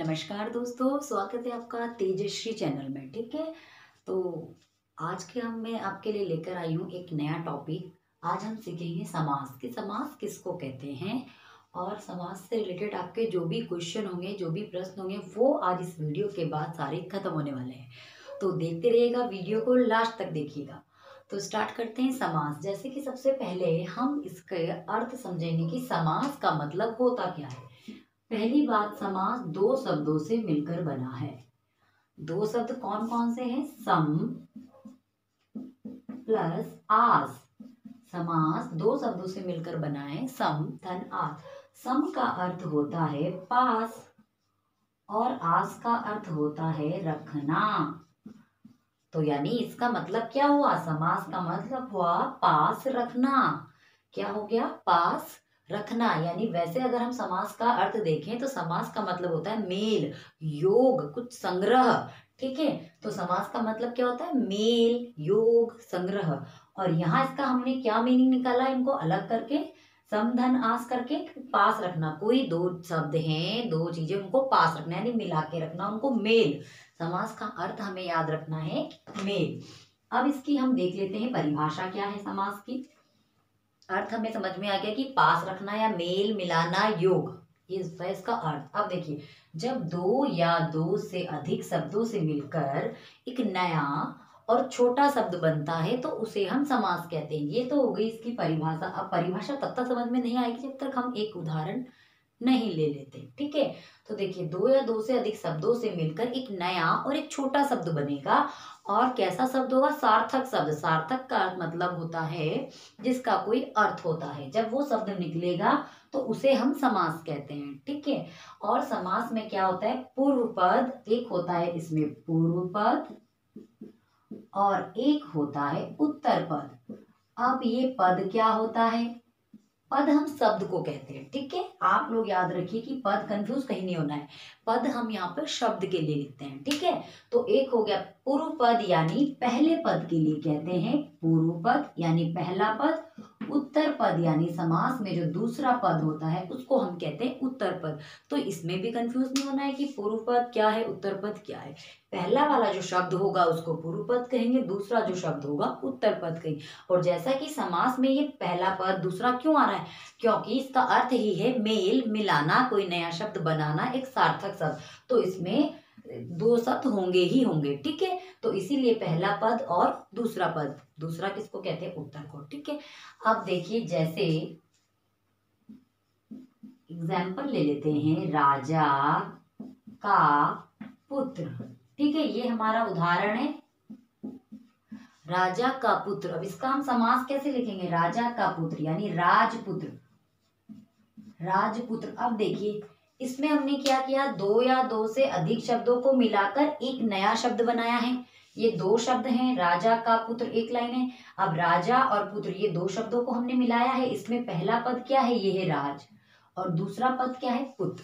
नमस्कार दोस्तों, स्वागत है आपका तेजश्री चैनल में। ठीक है, तो आज के मैं आपके लिए लेकर आई हूँ एक नया टॉपिक। आज हम सीखेंगे समास कि समास किसको कहते हैं, और समास से रिलेटेड आपके जो भी क्वेश्चन होंगे, जो भी प्रश्न होंगे, वो आज इस वीडियो के बाद सारे खत्म होने वाले हैं। तो देखते रहिएगा, वीडियो को लास्ट तक देखिएगा। तो स्टार्ट करते हैं समास। जैसे कि सबसे पहले हम इसके अर्थ समझेंगे कि समास का मतलब होता क्या है। पहली बात, समास दो शब्दों से मिलकर बना है। दो शब्द कौन कौन से हैं? सम प्लस आस। समास दो शब्दों से मिलकर बना है, सम धन आस। सम का अर्थ होता है पास और आस का अर्थ होता है रखना। तो यानी इसका मतलब क्या हुआ? समास का मतलब हुआ पास रखना। क्या हो गया? पास रखना। यानी वैसे अगर हम समास का अर्थ देखें तो समास का मतलब होता है मेल, योग, कुछ संग्रह। ठीक है, तो समास का मतलब क्या होता है? मेल, योग, संग्रह। और यहाँ इसका हमने क्या मीनिंग निकाला, इनको अलग करके, सम धन आस करके, पास रखना। कोई दो शब्द हैं, दो चीजें, उनको पास रखना यानी मिला के रखना, उनको मेल। समास का अर्थ हमें याद रखना है मेल। अब इसकी हम देख लेते हैं परिभाषा क्या है समास की। अर्थ हमें समझ में आ गया कि पास रखना या मेल मिलाना, योग, ये इसका अर्थ। अब देखिए, जब दो या दो से अधिक शब्दों से मिलकर एक नया और छोटा शब्द बनता है तो उसे हम समास कहते हैं। ये तो हो गई इसकी परिभाषा। अब परिभाषा तब तक समझ में नहीं आएगी जब तक हम एक उदाहरण नहीं ले लेते। ठीक है, तो देखिए, दो या दो से अधिक शब्दों से मिलकर एक नया और एक छोटा शब्द बनेगा। और कैसा शब्द होगा? सार्थक शब्द। सार्थक का मतलब होता है जिसका कोई अर्थ होता है। जब वो शब्द निकलेगा तो उसे हम समास कहते हैं। ठीक है, और समास में क्या होता है? पूर्व पद एक होता है, इसमें पूर्व पद, और एक होता है उत्तर पद। अब ये पद क्या होता है? पद हम शब्द को कहते हैं। ठीक है, आप लोग याद रखिए कि पद कंफ्यूज कहीं नहीं होना है। पद हम यहाँ पर शब्द के लिए लिखते हैं। ठीक है, तो एक हो गया पूर्व पद, यानी पहले पद के लिए कहते हैं पूर्व पद यानी पहला पद। उत्तर पद यानी समास में जो दूसरा पद होता है उसको हम कहते हैं उत्तर पद। तो इसमें भी कंफ्यूज नहीं होना है कि पूर्व पद क्या है, उत्तर पद क्या है। पहला वाला जो शब्द होगा उसको पूर्व पद कहेंगे, दूसरा जो शब्द होगा उत्तर पद कहेंगे। और जैसा कि समास में ये पहला पद दूसरा क्यों आ रहा है? क्योंकि इसका अर्थ ही है मेल, मिलाना, कोई नया शब्द बनाना, एक सार्थक शब्द। तो इसमें दो शब्द होंगे ही होंगे। ठीक है, तो इसीलिए पहला पद और दूसरा पद। दूसरा किसको कहते हैं? उत्तर को। ठीक है, अब देखिए, जैसे एग्जाम्पल ले लेते हैं, राजा का पुत्र। ठीक है, ये हमारा उदाहरण है, राजा का पुत्र। अब इसका हम समास कैसे लिखेंगे? राजा का पुत्र यानी राजपुत्र। राजपुत्र। अब देखिए, इसमें हमने क्या किया? दो या दो से अधिक शब्दों को मिलाकर एक नया शब्द बनाया है। ये दो शब्द हैं, राजा का पुत्र एक लाइन है। अब राजा और पुत्र, ये दो शब्दों को हमने मिलाया है। इसमें पहला पद क्या है? ये है राज, और दूसरा पद क्या है? पुत्र।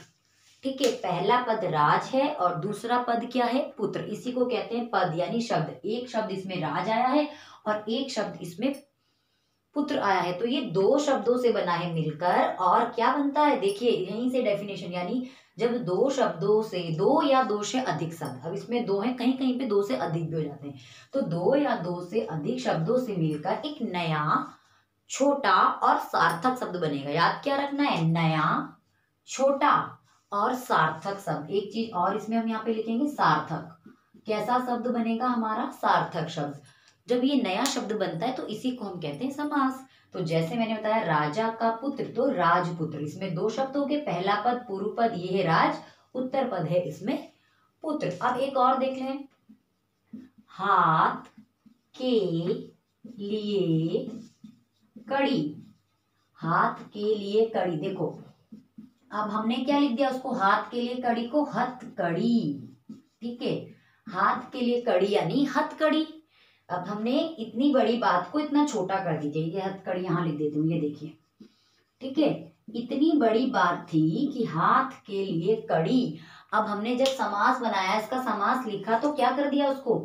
ठीक है, पहला पद राज है और दूसरा पद क्या है? पुत्र। इसी को कहते हैं पद यानी शब्द। एक शब्द इसमें राज आया है और एक शब्द इसमें पुत्र आया है। तो ये दो शब्दों से बना है मिलकर, और क्या बनता है? देखिए, यहीं से डेफिनेशन, यानी जब दो शब्दों से, दो या दो से अधिक शब्द, अब इसमें दो है, कहीं कहीं पे दो से अधिक भी हो जाते हैं, तो दो या दो से अधिक शब्दों से मिलकर एक नया, छोटा और सार्थक शब्द बनेगा। याद क्या रखना है? नया, छोटा और सार्थक शब्द। एक चीज और इसमें हम यहाँ पे लिखेंगे, सार्थक। कैसा शब्द बनेगा हमारा? सार्थक शब्द। जब ये नया शब्द बनता है तो इसी को हम कहते हैं समास। तो जैसे मैंने बताया, राजा का पुत्र तो राजपुत्र। इसमें दो शब्द हो गए, पहला पद पूर्व पद, ये है राज, उत्तर पद है इसमें पुत्र। अब एक और देख लें, हाथ के लिए कड़ी। हाथ के लिए कड़ी। देखो, अब हमने क्या लिख दिया उसको? हाथ के लिए कड़ी को हथकड़ी। ठीक है, हाथ के लिए कड़ी यानी हथकड़ी। अब हमने इतनी बड़ी बात को इतना छोटा कर दीजिए, ये हथकड़ी यहाँ लिख देती हूँ, ये देखिए। ठीक है, इतनी बड़ी बात थी कि हाथ के लिए कड़ी। अब हमने जब समास बनाया, इसका समास लिखा, तो क्या कर दिया उसको?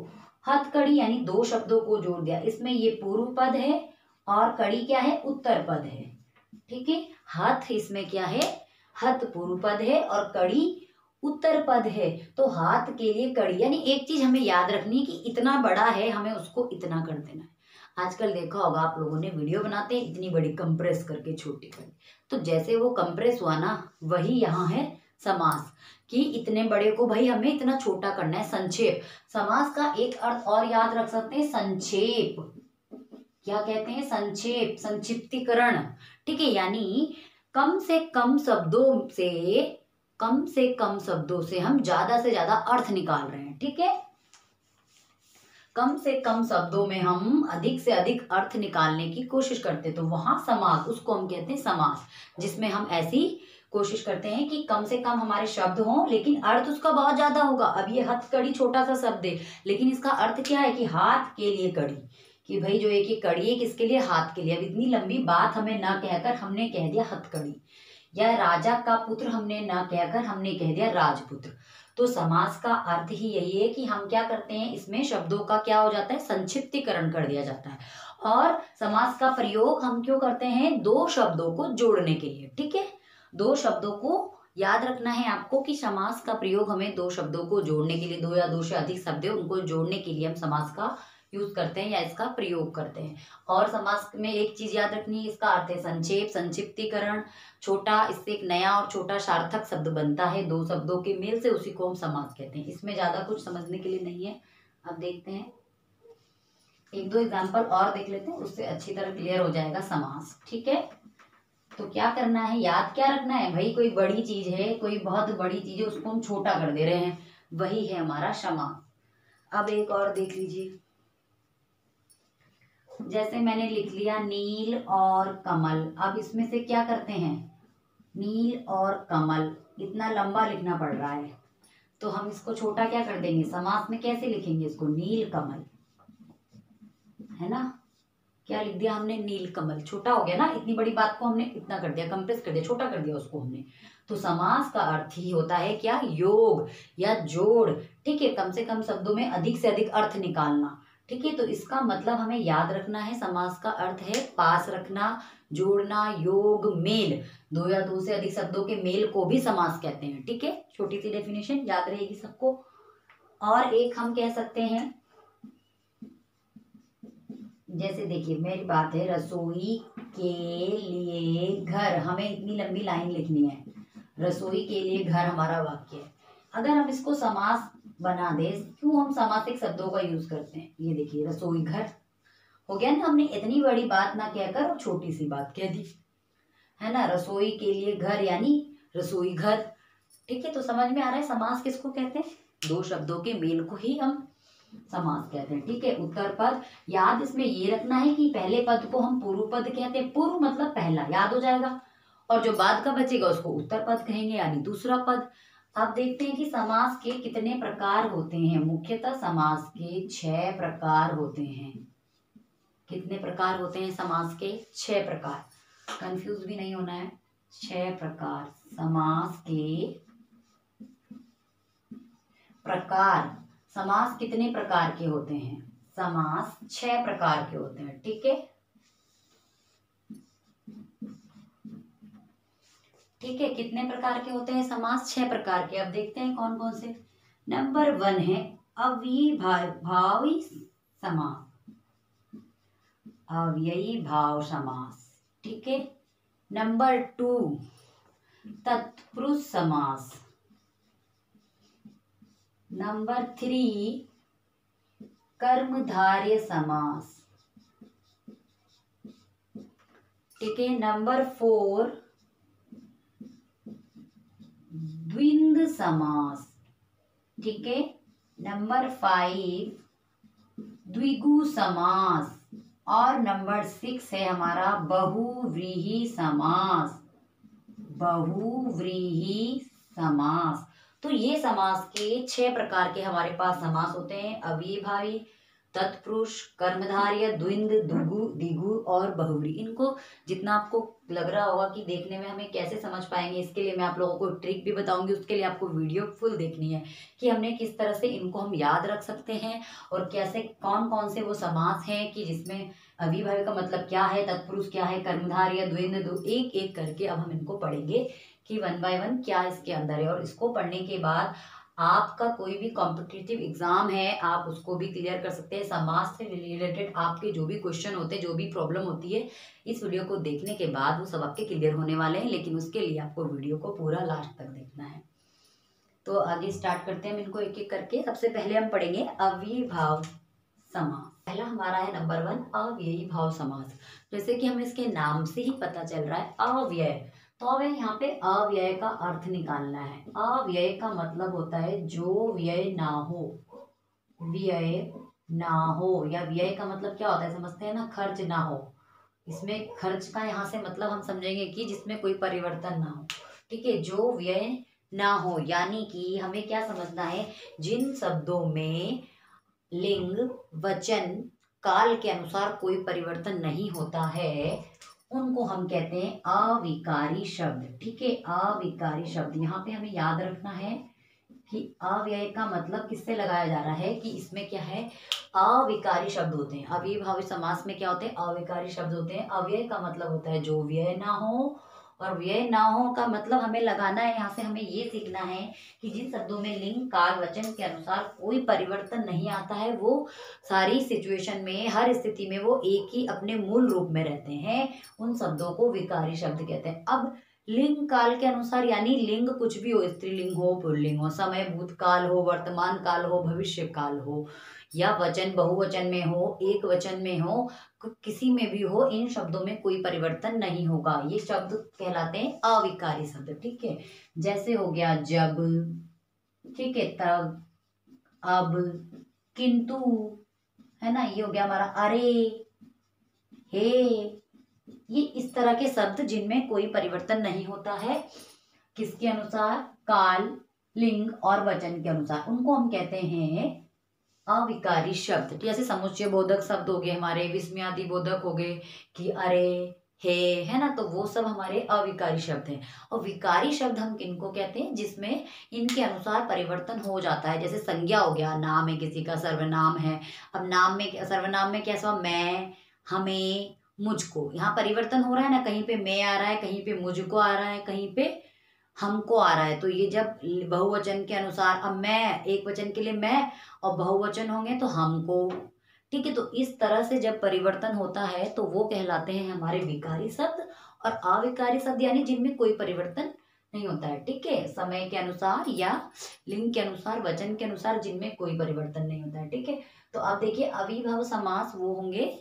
हथकड़ी, यानी दो शब्दों को जोड़ दिया। इसमें ये पूर्व पद है और कड़ी क्या है? उत्तर पद है। ठीक है, हथ इसमें क्या है? हथ पूर्व पद है और कड़ी उत्तर पद है तो हाथ के लिए कड़ी, यानी एक चीज हमें याद रखनी है कि इतना बड़ा है, हमें उसको इतना कर देना है। आजकल देखा होगा आप लोगों ने, वीडियो बनाते हैं इतनी बड़ी कंप्रेस करके छोटी कर दी, तो जैसे वो कंप्रेस हुआ ना, वही यहाँ है समास, कि इतने बड़े को भाई हमें इतना छोटा करना है। संक्षेप, समास का एक अर्थ और याद रख सकते हैं, संक्षेप। क्या कहते हैं? संक्षेप, संक्षिप्तीकरण। ठीक है, यानी कम से कम शब्दों से हम ज्यादा से ज्यादा अर्थ निकाल रहे हैं। ठीक है, कम से कम शब्दों में हम अधिक से अधिक अर्थ निकालने की कोशिश करते, तो वहां समास, उसको हम कहते हैं समास, जिसमें हम ऐसी कोशिश करते हैं कि कम से कम हमारे शब्द हों लेकिन अर्थ उसका बहुत ज्यादा होगा। अब ये हथकड़ी छोटा सा शब्द है, लेकिन इसका अर्थ क्या है कि हाथ के लिए कड़ी, कि भाई जो एक कड़ी है किसके लिए? हाथ के लिए। अब इतनी लंबी बात हमें ना कहकर हमने कह दिया हथकड़ी, या राजा का पुत्र हमने ना कहकर हमने कह दिया राजपुत्र। तो समास का अर्थ ही यही है कि हम क्या करते हैं, इसमें शब्दों का क्या हो जाता है? संक्षिप्तीकरण कर दिया जाता है। और समास का प्रयोग हम क्यों करते हैं? दो शब्दों को जोड़ने के लिए। ठीक है, दो शब्दों को याद रखना है आपको कि समास का प्रयोग हमें दो शब्दों को जोड़ने के लिए, दो या दो से अधिक शब्द है उनको जोड़ने के लिए हम समास का यूज करते हैं या इसका प्रयोग करते हैं। और समास में एक चीज याद रखनी है, इसका अर्थ है संक्षेप, संक्षिप्तीकरण, छोटा, इससे एक नया और छोटा सार्थक शब्द बनता है दो शब्दों के मेल से, उसी को हम समास कहते हैं। इसमें ज्यादा कुछ समझने के लिए नहीं है। अब देखते हैं, एक दो एग्जाम्पल और देख लेते हैं, उससे अच्छी तरह क्लियर हो जाएगा समास। ठीक है, तो क्या करना है, याद क्या रखना है भाई? कोई बड़ी चीज है, कोई बहुत बड़ी चीज है, उसको हम छोटा कर दे रहे हैं, वही है हमारा समास। अब एक और देख लीजिए, जैसे मैंने लिख लिया नील और कमल। अब इसमें से क्या करते हैं, नील और कमल, इतना लंबा लिखना पड़ रहा है, तो हम इसको छोटा क्या कर देंगे? समास में कैसे लिखेंगे इसको? नील कमल, है ना? क्या लिख दिया हमने? नील कमल। छोटा हो गया ना, इतनी बड़ी बात को हमने इतना कर दिया, कंप्रेस कर दिया, छोटा कर दिया उसको हमने। तो समास का अर्थ ही होता है क्या? योग या जोड़। ठीक है, कम से कम शब्दों में अधिक से अधिक अर्थ निकालना। ठीक है, तो इसका मतलब हमें याद रखना है, समास का अर्थ है पास रखना, जोड़ना, योग, मेल। दो या दो से अधिक शब्दों के मेल को भी समास कहते हैं। ठीक है, छोटी सी डेफिनेशन याद रहेगी सबको। और एक हम कह सकते हैं, जैसे देखिए मेरी बात है, रसोई के लिए घर, हमें इतनी लंबी लाइन लिखनी है, रसोई के लिए घर हमारा वाक्य है। अगर हम इसको समास बना दे, क्यों हम समासिक शब्दों का यूज करते हैं? ये देखिए, रसोई घर हो गया ना, हमने इतनी बड़ी बात ना कहकर छोटी सी बात कह दी, है ना? रसोई के लिए घर यानी रसोई घर। ठीक है, तो समझ में आ रहा है समास किसको कहते हैं? दो शब्दों के मेल को ही हम समास कहते हैं। ठीक है, उत्तर पद, याद इसमें ये रखना है कि पहले पद को हम पूर्व पद कहते हैं। पूर्व मतलब पहला, याद हो जाएगा, और जो बाद का बचेगा उसको उत्तर पद कहेंगे, यानी दूसरा पद। अब देखते हैं कि समास के कितने प्रकार होते हैं। मुख्यतः समास के 6 प्रकार होते हैं। कितने प्रकार होते हैं समास के? 6 प्रकार। कंफ्यूज भी नहीं होना है, 6 प्रकार समास के प्रकार। समास कितने प्रकार के होते हैं? समास 6 प्रकार के होते हैं। ठीक है, ठीक है, कितने प्रकार के होते हैं समास? 6 प्रकार के। अब देखते हैं कौन कौन से। नंबर 1 है अविभावी समास, अव्ययी भाव समास। ठीक है, नंबर 2 तत्पुरुष समास, नंबर 3 कर्मधारय समास। ठीक है, नंबर 4 द्विंद समास। ठीक है, नंबर 5 द्विगु समास, और नंबर 6 है हमारा बहुव्रीहि समास, बहुव्रीहि समास। तो ये समास के 6 प्रकार के हमारे पास समास होते हैं, अविभावी, तत्पुरुष, कर्मधारय, द्विंद, द्विगु और बहुव्रीहि। इनको जितना आपको लग रहा होगा कि देखने में हमें कैसे समझ पाएंगे, इसके लिए मैं आप लोगों को ट्रिक भी बताऊंगी। उसके लिए आपको वीडियो फुल देखनी है कि हमने किस तरह से इनको हम याद रख सकते हैं, और कैसे कौन कौन से वो समास हैं कि जिसमें अविभाज्य का मतलब क्या है, तत्पुरुष क्या है, कर्मधारय या द्वंद्व दो, एक एक करके अब हम इनको पढ़ेंगे कि 1 बाय 1 क्या इसके अंदर है। और इसको पढ़ने के बाद आपका कोई भी कॉम्पिटिटिव एग्जाम है आप उसको भी क्लियर कर सकते हैं। समाज से रिलेटेड आपके जो भी क्वेश्चन होते हैं, जो भी प्रॉब्लम होती है, इस वीडियो को देखने के बाद वो सब आपके क्लियर होने वाले हैं, लेकिन उसके लिए आपको वीडियो को पूरा लास्ट तक देखना है। तो आगे स्टार्ट करते हैं हम इनको एक एक करके। सबसे पहले हम पढ़ेंगे अविभाव समास। पहला हमारा है नंबर 1 अव्ययी भाव समास। जैसे कि हमें इसके नाम से ही पता चल रहा है अव्यय, तो अब यहाँ पे अव्यय का अर्थ निकालना है। अव्यय का मतलब होता है जो व्यय ना हो, व्यय ना हो, या व्यय का मतलब क्या होता है समझते हैं ना, खर्च ना हो। इसमें खर्च का यहाँ से मतलब हम समझेंगे कि जिसमें कोई परिवर्तन ना हो, ठीक है, जो व्यय ना हो, यानी कि हमें क्या समझना है, जिन शब्दों में लिंग वचन काल के अनुसार कोई परिवर्तन नहीं होता है उनको हम कहते हैं अविकारी शब्द, ठीक है। अविकारी शब्द यहाँ पे हमें याद रखना है कि अव्यय का मतलब किससे लगाया जा रहा है कि इसमें क्या है, अविकारी शब्द होते हैं। अविभावी समास में क्या होते हैं, अविकारी शब्द होते हैं। अव्यय का मतलब होता है जो व्यय ना हो, और व्यय ना हो का मतलब हमें लगाना है, यहाँ से हमें ये सीखना है कि जिन शब्दों में लिंग काल वचन के अनुसार कोई परिवर्तन नहीं आता है, वो सारी सिचुएशन में, हर स्थिति में वो एक ही अपने मूल रूप में रहते हैं, उन शब्दों को विकारी शब्द कहते हैं। अब लिंग काल के अनुसार, यानी लिंग कुछ भी हो, स्त्रीलिंग हो पुल्लिंग हो, समय भूतकाल हो, वर्तमान काल हो, भविष्य काल हो, या वचन बहुवचन में हो, एक वचन में हो, किसी में भी हो, इन शब्दों में कोई परिवर्तन नहीं होगा। ये शब्द कहलाते हैं अविकारी शब्द, ठीक है। जैसे हो गया जब, ठीक है, तब, अब, किंतु, है ना, ये हो गया हमारा अरे, हे, ये इस तरह के शब्द जिनमें कोई परिवर्तन नहीं होता है, किसके अनुसार, काल, लिंग और वचन के अनुसार, उनको हम कहते हैं अविकारी शब्द। जैसे समुच्चय बोधक शब्द हो गए हमारे, विस्मयादि बोधक हो गए कि अरे, हे, है ना, तो वो सब हमारे अविकारी शब्द हैं। और विकारी शब्द हम किनको कहते हैं, जिसमें इनके अनुसार परिवर्तन हो जाता है। जैसे संज्ञा हो गया, नाम है किसी का, सर्वनाम है। अब नाम में, सर्वनाम में कैसा, मैं, हमें, मुझको, यहाँ परिवर्तन हो रहा है ना, कहीं पे मैं आ रहा है, कहीं पे मुझको आ रहा है, कहीं पे हमको आ रहा है। तो ये जब बहुवचन के अनुसार, अब मैं एक वचन के लिए मैं, और बहुवचन होंगे तो हमको, ठीक है। तो इस तरह से जब परिवर्तन होता है तो वो कहलाते हैं हमारे विकारी शब्द। और अविकारी शब्द यानी जिनमें कोई परिवर्तन नहीं होता है, ठीक है, समय के अनुसार या लिंग के अनुसार, वचन के अनुसार, जिनमें कोई परिवर्तन नहीं होता है, ठीक है। तो आप देखिए अविभाव समास वो होंगे,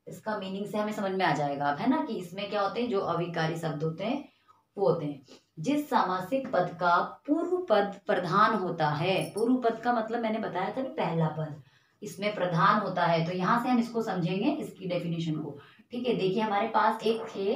इसका मीनिंग से हमें समझ में आ जाएगा अब, है ना, कि इसमें क्या होते हैं, जो अविकारी शब्द होते हैं वो होते हैं जिस सामासिक पद का पूर्व पद प्रधान होता है। पूर्व पद का मतलब मैंने बताया था कि पहला पद इसमें प्रधान होता है। तो यहाँ से हम इसको समझेंगे, इसकी डेफिनेशन को, ठीक है। देखिए हमारे पास एक थे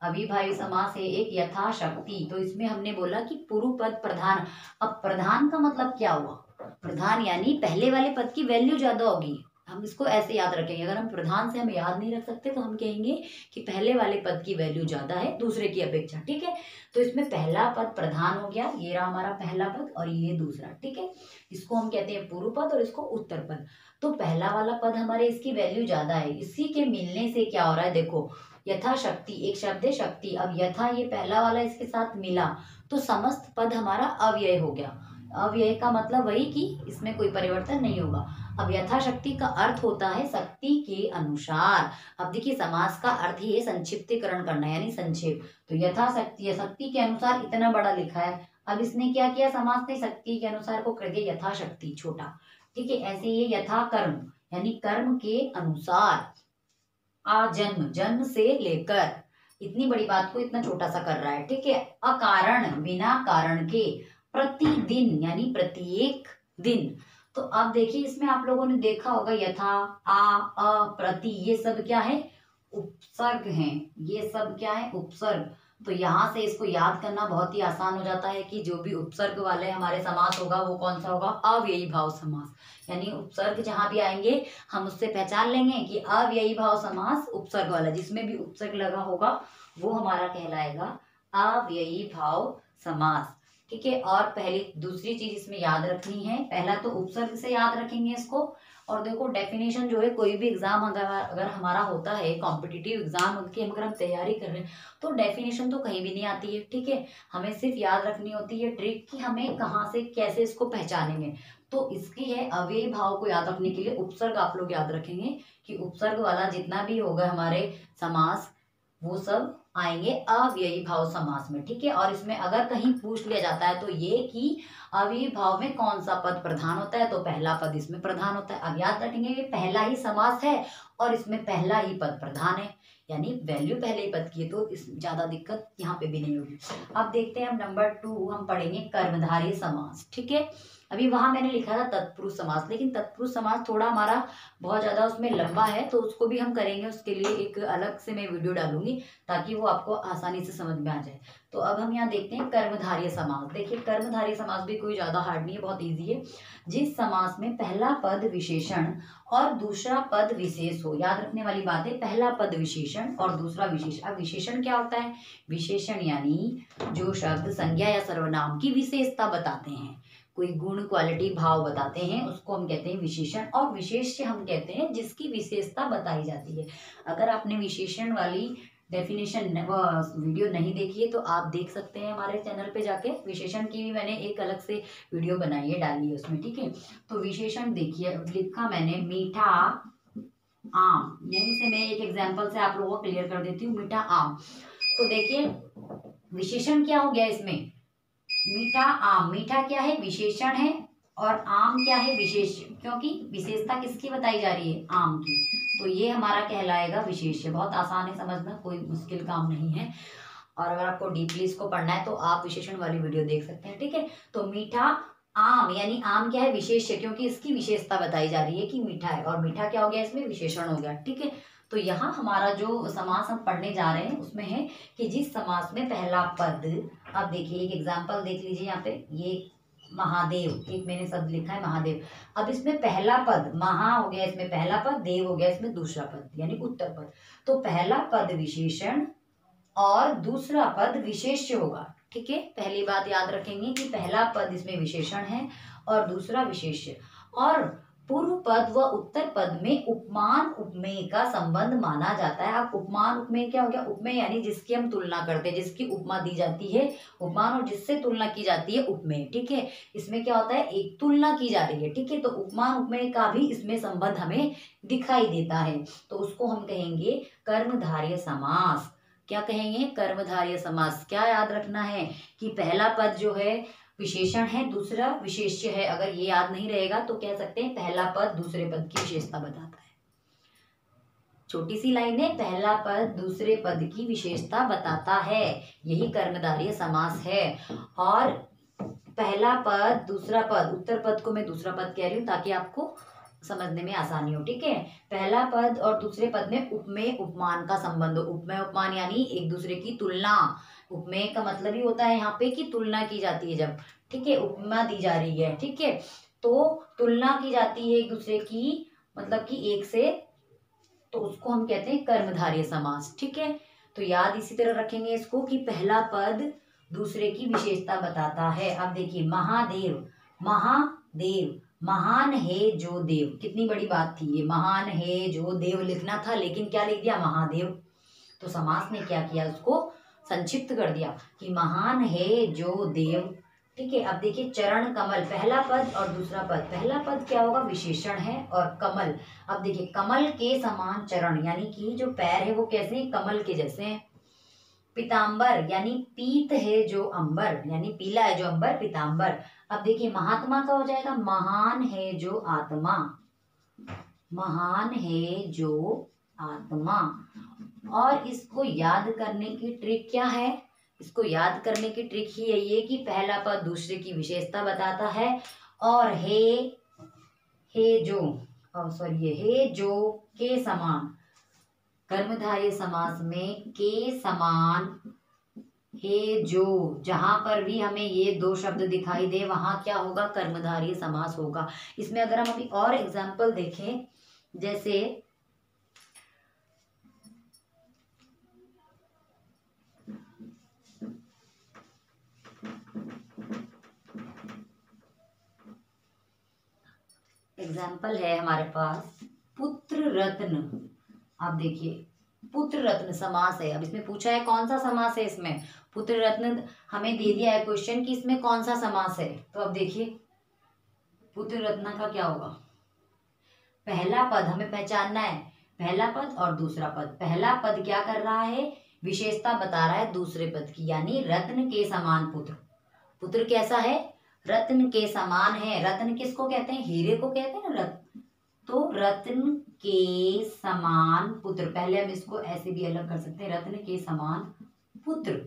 अविभावी समास है, एक यथाशक्ति। तो इसमें हमने बोला कि पूर्व पद प्रधान। अब प्रधान का मतलब क्या हुआ, प्रधान यानी पहले वाले पद की वैल्यू ज्यादा होगी। हम इसको ऐसे याद रखेंगे, अगर हम प्रधान से हम याद नहीं रख सकते तो हम कहेंगे कि पहले वाले पद की वैल्यू ज्यादा है दूसरे की अपेक्षा, ठीक है। तो इसमें पहला पद प्रधान हो गया, ये रहा हमारा पहला पद, और ये दूसरा, ठीक है। इसको हम कहते हैं पूर्व पद और इसको उत्तर पद। तो पहला वाला पद हमारे इसकी वैल्यू ज्यादा है, इसी के मिलने से क्या हो रहा है, देखो यथाशक्ति, एक शब्द है शक्ति, अब यथा ये पहला वाला इसके साथ मिला तो समस्त पद हमारा अव्यय हो गया। अव्यय का मतलब वही कि इसमें कोई परिवर्तन नहीं होगा। अब यथाशक्ति का अर्थ होता है शक्ति के अनुसार। अब देखिए समास का अर्थ ही है संक्षिप्तीकरण करना, यानी संक्षेप। तो यथाशक्ति, शक्ति के अनुसार इतना बड़ा लिखा है, अब इसने क्या किया, समास ने शक्ति के अनुसार को कर दिया यथाशक्ति छोटा, ठीक है। ऐसे ये यथा कर्म, यानी कर्म के अनुसार, आजन्म, जन्म से लेकर, इतनी बड़ी बात को इतना छोटा सा कर रहा है, ठीक है। अकारण, बिना कारण के, प्रतिदिन यानी प्रत्येक दिन। तो अब देखिए इसमें आप लोगों ने देखा होगा यथा, आ, अ, प्रति, ये सब क्या है, उपसर्ग हैं। ये सब क्या है, उपसर्ग। तो यहाँ से इसको याद करना बहुत ही आसान हो जाता है कि जो भी उपसर्ग वाले हमारे समास होगा वो कौन सा होगा, अव्ययी भाव समास। यानी उपसर्ग जहां भी आएंगे हम उससे पहचान लेंगे कि अव्ययी भाव समास उपसर्ग वाला, जिसमें भी उपसर्ग लगा होगा वो हमारा कहलाएगा अव्ययी भाव समास, ठीक है। और पहली दूसरी चीज इसमें याद रखनी है, पहला तो उपसर्ग से याद रखेंगे इसको, और देखो डेफिनेशन जो है, कोई भी एग्जाम अगर हमारा होता है, कॉम्पिटिटिव एग्जाम की अगर हम तैयारी कर रहे हैं तो डेफिनेशन तो कहीं भी नहीं आती है, ठीक है। हमें सिर्फ याद रखनी होती है ट्रिक कि हमें कहाँ से कैसे इसको पहचानेंगे। तो इसकी है अव्ययी भाव को याद रखने के लिए उपसर्ग आप लोग याद रखेंगे कि उपसर्ग वाला जितना भी होगा हमारे समास वो सब आएंगे अव्ययी भाव समास में, ठीक है। और इसमें अगर कहीं पूछ लिया जाता है तो ये कि अव्ययी भाव में कौन सा पद प्रधान होता है, तो पहला पद इसमें प्रधान होता है। अब याद रखेंगे ये पहला ही समास है और इसमें पहला ही पद प्रधान है, यानी वैल्यू पहले ही पद की है, तो इस ज्यादा दिक्कत यहाँ पे भी नहीं होगी। अब देखते हैं हम नंबर 2 हम पढ़ेंगे कर्मधारय समास, ठीक है। अभी वहां मैंने लिखा था तत्पुरुष समास, लेकिन तत्पुरुष समास थोड़ा हमारा बहुत ज्यादा उसमें लंबा है, तो उसको भी हम करेंगे, उसके लिए एक अलग से मैं वीडियो डालूंगी ताकि वो आपको आसानी से समझ में आ जाए। तो अब हम यहाँ देखते हैं कर्मधारय समास। देखिए कर्मधारय समास भी कोई ज्यादा हार्ड नहीं है, बहुत ईजी है। जिस समास में पहला पद विशेषण और दूसरा पद विशेष हो, याद रखने वाली बात है, पहला पद विशेषण और दूसरा विशेष। अब विशेषण क्या होता है? विशेषण यानी जो शब्द संज्ञा या सर्वनाम की विशेषता बताते हैं, कोई गुण क्वालिटी भाव बताते हैं, उसको हम कहते हैं विशेषण। और विशेष्य हम कहते हैं जिसकी विशेषता बताई जाती है। अगर आपने विशेषण वाली डेफिनेशन वीडियो नहीं देखी है तो आप देख सकते हैं हमारे चैनल पे जाके, विशेषण की भी मैंने एक अलग से वीडियो बनाई है, डाली है उसमें, ठीक है। तो विशेषण देखिए, लिखा मैंने मीठा आम, यहीं से मैं एक एग्जाम्पल से आप लोगों को क्लियर कर देती हूँ। मीठा आम, तो देखिए विशेषण क्या हो गया इसमें? मीठा आम, मीठा क्या है? विशेषण है, और आम क्या है? विशेष, क्योंकि विशेषता किसकी बताई जा रही है? आम की, तो ये हमारा कहलाएगा विशेष्य। बहुत आसान है समझना, कोई मुश्किल काम नहीं है। और अगर आपको डीपली इसको पढ़ना है तो आप विशेषण वाली वीडियो देख सकते हैं, ठीक है। तो मीठा आम, यानी आम क्या है? विशेष्य, क्योंकि इसकी विशेषता बताई जा रही है कि मीठा है, और मीठा क्या हो गया इसमें? विशेषण हो गया, ठीक है। तो यहाँ हमारा जो समास हम पढ़ने जा रहे हैं उसमें है कि जिस समास में पहला पद, अब देखिए एक एग्जाम्पल देख लीजिए यहाँ पे, ये महादेव, एक मैंने शब्द लिखा है महादेव। अब इसमें पहला पद महा हो गया, इसमें पहला पद, देव हो गया इसमें दूसरा पद, यानी उत्तर पद। तो पहला पद विशेषण और दूसरा पद विशेष्य होगा, ठीक है। पहली बात याद रखेंगे कि पहला पद इसमें विशेषण है और दूसरा विशेष्य। और पूर्व पद व उत्तर पद में उपमान उपमेय का संबंध माना जाता है। अब उपमान उपमेय क्या हो गया? उपमेय यानी जिसकी हम तुलना करते हैं, जिसकी उपमा दी जाती है उपमान, और जिससे तुलना की जाती है उपमेय, ठीक है। इसमें क्या होता है? एक तुलना की जा रही है, ठीक है। तो उपमान उपमेय का भी इसमें संबंध हमें दिखाई देता है, तो उसको हम कहेंगे कर्मधारय समास। क्या कहेंगे? कर्मधारय समास। क्या याद रखना है कि पहला पद जो है विशेषण है, दूसरा विशेष्य है। अगर ये याद नहीं रहेगा तो कह सकते हैं पहला पद दूसरे पद की विशेषता बताता है। छोटी सी लाइन है, पहला पद दूसरे पद की विशेषता बताता है, यही कर्मधारय समास है। और पहला पद दूसरा पद, उत्तर पद को मैं दूसरा पद कह रही हूँ ताकि आपको समझने में आसानी हो, ठीक है। पहला पद और दूसरे पद में उपमेय उपमान का संबंध हो। उपमेय उपमान यानी एक दूसरे की तुलना। उपमेय का मतलब ही होता है यहाँ पे कि तुलना की जाती है जब, ठीक है, उपमा दी जा रही है, ठीक है। तो तुलना की जाती है एक दूसरे की, मतलब कि एक से, तो उसको हम कहते हैं कर्मधारय समास, ठीक है। तो याद इसी तरह रखेंगे इसको कि पहला पद दूसरे की विशेषता बताता है। अब देखिए महादेव, महादेव, महान है जो देव, कितनी बड़ी बात थी ये, महान है जो देव लिखना था, लेकिन क्या लिख दिया? महादेव। तो समास ने क्या किया? उसको संक्षिप्त कर दिया कि महान है जो देव, ठीक है। अब देखिए चरण कमल, पहला पद और दूसरा पद, पहला पद क्या होगा? विशेषण है, और कमल, अब देखिए कमल के समान चरण, यानी कि जो पैर है वो कैसे हैं? कमल के जैसे हैं। पीताम्बर यानी पीत है जो अंबर, यानी पीला है जो अंबर, पीताम्बर। अब देखिए महात्मा का हो जाएगा महान है जो आत्मा, महान है जो आत्मा। और इसको याद करने की ट्रिक क्या है? इसको याद करने की ट्रिक ही यही है कि पहला पद दूसरे की विशेषता बताता है, और हे जो, सॉरी, हे जो के समान, कर्मधारय समास में के समान, हे जो, जहां पर भी हमें ये दो शब्द दिखाई दे वहां क्या होगा? कर्मधारय समास होगा। इसमें अगर हम अभी और एग्जाम्पल देखें, जैसे एग्जाम्पल है हमारे पास पुत्र रत्न। अब देखिए पुत्र रत्न समास है। अब इसमें पूछा है कौन सा समास है, इसमें पुत्र रत्न हमें दे दिया है क्वेश्चन कि इसमें कौन सा समास है। तो अब देखिए पुत्र रत्न का क्या होगा। पहला पद हमें पहचानना है, पहला पद और दूसरा पद। पहला पद क्या कर रहा है, विशेषता बता रहा है दूसरे पद की, यानी रत्न के समान पुत्र। पुत्र कैसा है, रत्न के समान है। रत्न किसको कहते हैं, हीरे को कहते हैं ना रत्न। तो रत्न के समान पुत्र, पहले हम इसको ऐसे भी अलग कर सकते हैं, रत्न के समान पुत्र।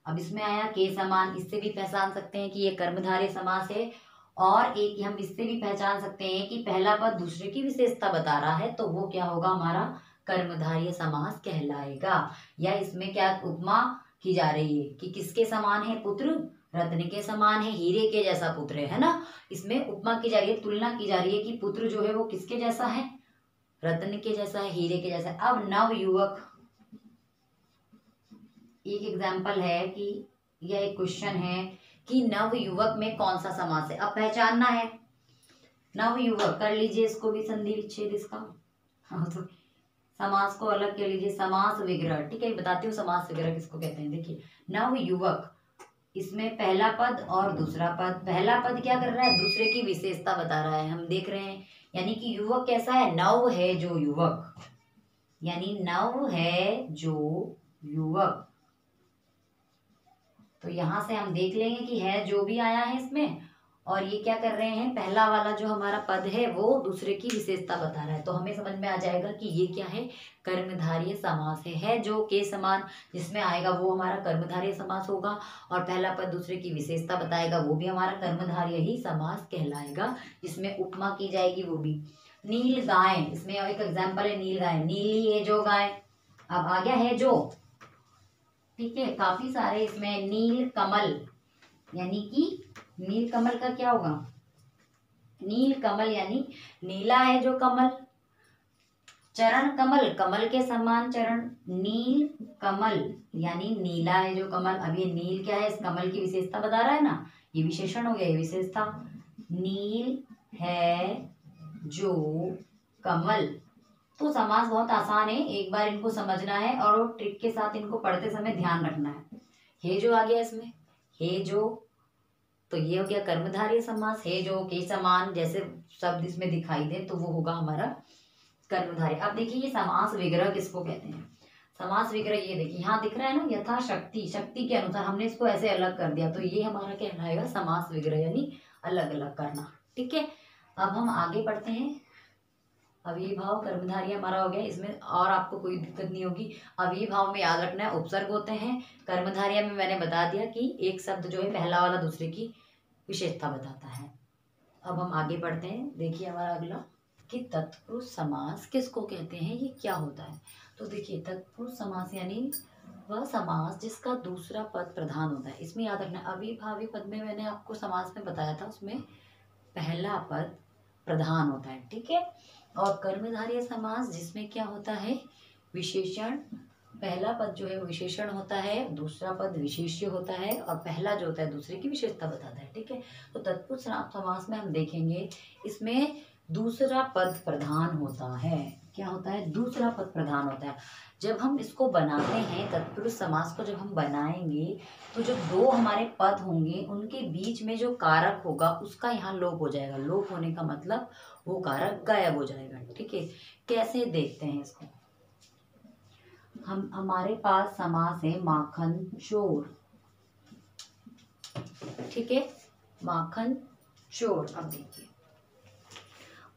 अब इसमें आया के समान, इससे भी पहचान सकते हैं कि ये कर्मधारय समास है। और एक हम इससे भी पहचान सकते हैं कि पहला पद दूसरे की विशेषता बता रहा है, तो वो क्या होगा, हमारा कर्मधारय समास कहलाएगा। या इसमें क्या उपमा की जा रही है कि किसके समान है पुत्र, रत्न के समान है, हीरे के जैसा पुत्र है ना। इसमें उपमा की जा रही है, तुलना की जा रही है कि पुत्र जो है वो किसके जैसा है, रत्न के जैसा है, हीरे के जैसा है। अब नव युवक एक एग्जाम्पल है कि यह एक क्वेश्चन है कि नव युवक में कौन सा समास है। अब पहचानना है नव युवक, कर लीजिए इसको भी संधि विच्छेद इसका। हाँ, तो समास को अलग कर लीजिए, समास विग्रह। ठीक है, बताती हूँ समास विग्रह किसको कहते हैं। देखिए नव युवक, इसमें पहला पद और दूसरा पद। पहला पद क्या कर रहा है, दूसरे की विशेषता बता रहा है, हम देख रहे हैं। यानी कि युवक कैसा है, नव है जो युवक, यानी नव है जो युवक। तो यहां से हम देख लेंगे कि है जो भी आया है इसमें, और ये क्या कर रहे हैं, पहला वाला जो हमारा पद है वो दूसरे की विशेषता बता रहा है। तो हमें समझ में आ जाएगा कि ये क्या है, कर्मधारय समास है जो के समान जिसमें आएगा वो हमारा कर्मधारय समास होगा, और पहला पद दूसरे की विशेषता बताएगा वो भी हमारा कर्मधारय ही समास कहलाएगा, जिसमें उपमा की जाएगी वो भी। नील गाय, इसमें एक एग्जाम्पल है नील गाय, नीली है जो गाय। अब आ गया है जो, ठीक है, काफी सारे इसमें। नील कमल, यानी कि नील कमल का क्या होगा, नील कमल यानी नीला है जो कमल। चरण कमल, कमल के समान चरण। नील कमल यानी नीला है जो कमल। अब ये नील क्या है, इस कमल की विशेषता बता रहा है ना, ये विशेषण हो गया, ये विशेषता। नील है जो कमल। तो समास बहुत आसान है, एक बार इनको समझना है और ट्रिक के साथ इनको पढ़ते समय ध्यान रखना है। हे जो आ गया इसमें, हे जो, तो ये हो गया कर्मधारय समास। हे जो के समान जैसे शब्द इसमें दिखाई दे तो वो होगा हमारा कर्मधारय। अब देखिए ये समास विग्रह किसको कहते हैं। समास विग्रह ये देखिए यहाँ दिख रहा है ना, यथाशक्ति, शक्ति के अनुसार हमने इसको ऐसे अलग कर दिया, तो ये हमारा कहलाएगा समास विग्रह, यानी अलग अलग करना। ठीक है, अब हम आगे बढ़ते हैं। अविभाव कर्मधारय हमारा हो गया, इसमें और आपको कोई दिक्कत नहीं होगी। अविभाव में याद रखना है उपसर्ग होते हैं। कर्मधारय में मैंने बता दिया कि एक शब्द जो है पहला वाला दूसरे की विशेषता बताता है। अब हम आगे बढ़ते हैं। देखिए हमारा अगला कि तत्पुरुष समास किसको कहते हैं, ये क्या होता है। तो देखिए तत्पुरुष समास यानी वह समास जिसका दूसरा पद प्रधान होता है। इसमें याद रखना अविभावी पद में मैंने आपको समास में बताया था, उसमें पहला पद प्रधान होता है। ठीक है, और कर्मधारय समास जिसमें क्या होता है, विशेषण, पहला पद जो है विशेषण होता है, दूसरा पद विशेष्य होता है, और पहला जो होता है दूसरे की विशेषता बताता है। ठीक है, तो तत्पुरुष समास में हम देखेंगे इसमें दूसरा पद प्रधान होता है। क्या होता है, दूसरा पद प्रधान होता है। जब हम इसको बनाते हैं तत्पुरुष समास को, जब हम बनाएंगे तो जो दो हमारे पद होंगे उनके बीच में जो कारक होगा उसका यहाँ लोप हो जाएगा। लोप होने का मतलब वो कारक गायब हो जाएगा। ठीक है, कैसे देखते हैं इसको। हमारे पास समास है माखन चोर। ठीक है, माखन चोर। अब देखिए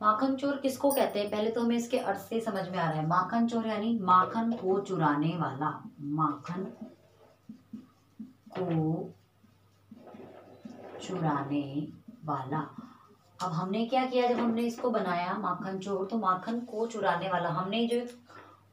माखन चोर किसको कहते हैं, पहले तो हमें इसके अर्थ से समझ में आ रहा है। माखन चोर यानी माखन को चुराने वाला, माखन को चुराने वाला। अब हमने क्या किया, जब हमने इसको बनाया माखन चोर, तो माखन को चुराने वाला, हमने जो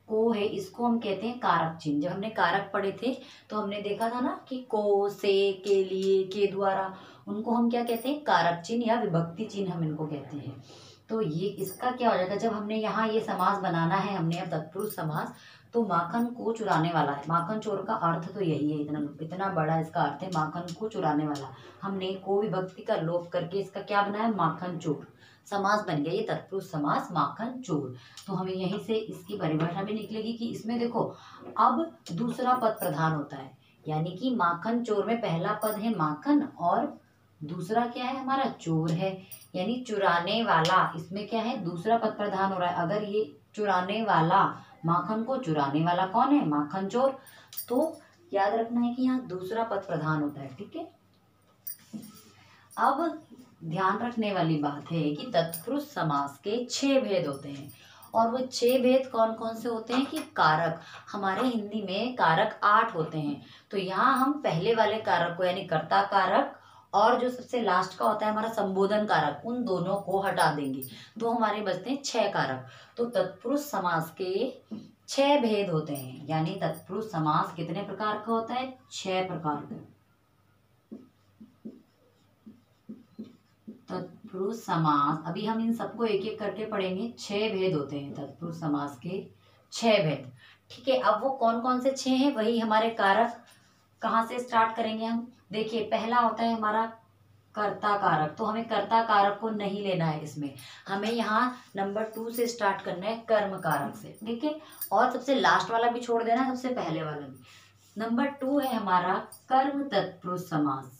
को है इसको हम कहते हैं कारक चिन्ह। जब हमने कारक पढ़े थे तो हमने देखा था ना कि को, से, के लिए, के द्वारा, उनको हम क्या कहते हैं, कारक चिन्ह या विभक्ति चिन्ह हम इनको कहते हैं। तो ये इसका क्या हो जाएगा, जब हमने यहाँ ये समास बनाना है, हमने अब तत्पुरुष समास, तो माखन को चुराने वाला है। माखन चोर का अर्थ तो यही है, इतना इतना बड़ा इसका अर्थ है, माखन को चुराने वाला। हमने को विभक्ति का लोप करके इसका क्या बनाया, माखन चोर समास बन गया, ये तत्पुरुष समास माखन चोर। तो हमें यहीं से इसकी परिभाषा भी निकलेगी कि इसमें देखो अब दूसरा पद प्रधान होता है, यानी कि माखन चोर में पहला पद है माखन और दूसरा क्या है हमारा चोर है, यानी चुराने वाला। इसमें क्या है, दूसरा पद प्रधान हो रहा है। अगर ये चुराने वाला, माखन को चुराने वाला कौन है, माखन चोर, तो याद रखना है कि यहाँ दूसरा पद प्रधान होता है। ठीक है, अब ध्यान रखने वाली बात है कि तत्पुरुष समास के 6 भेद होते हैं, और वो 6 भेद कौन कौन से होते हैं कि कारक। हमारे हिंदी में कारक 8 होते हैं, तो यहाँ हम पहले वाले कारक को यानी कर्ता कारक और जो सबसे लास्ट का होता है हमारा संबोधन कारक, उन दोनों को हटा देंगे, तो हमारे बचते हैं 6 कारक। तो तत्पुरुष समास के 6 भेद होते हैं, यानी तत्पुरुष समास कितने प्रकार का होता है, 6 प्रकार का। तत्पुरुष समास, अभी हम इन सबको एक एक करके पढ़ेंगे। 6 भेद होते हैं तत्पुरुष समास के, 6 भेद। ठीक है, अब वो कौन कौन से 6 हैं, वही हमारे कारक। कहाँ से स्टार्ट करेंगे हम, देखिए पहला होता है हमारा कर्ता कारक, तो हमें कर्ता कारक को नहीं लेना है इसमें, हमें यहाँ नंबर 2 से स्टार्ट करना है, कर्म कारक से। ठीक है, और सबसे लास्ट वाला भी छोड़ देना, सबसे पहले वाला भी। नंबर 2 है हमारा कर्म तत्पुरुष समास।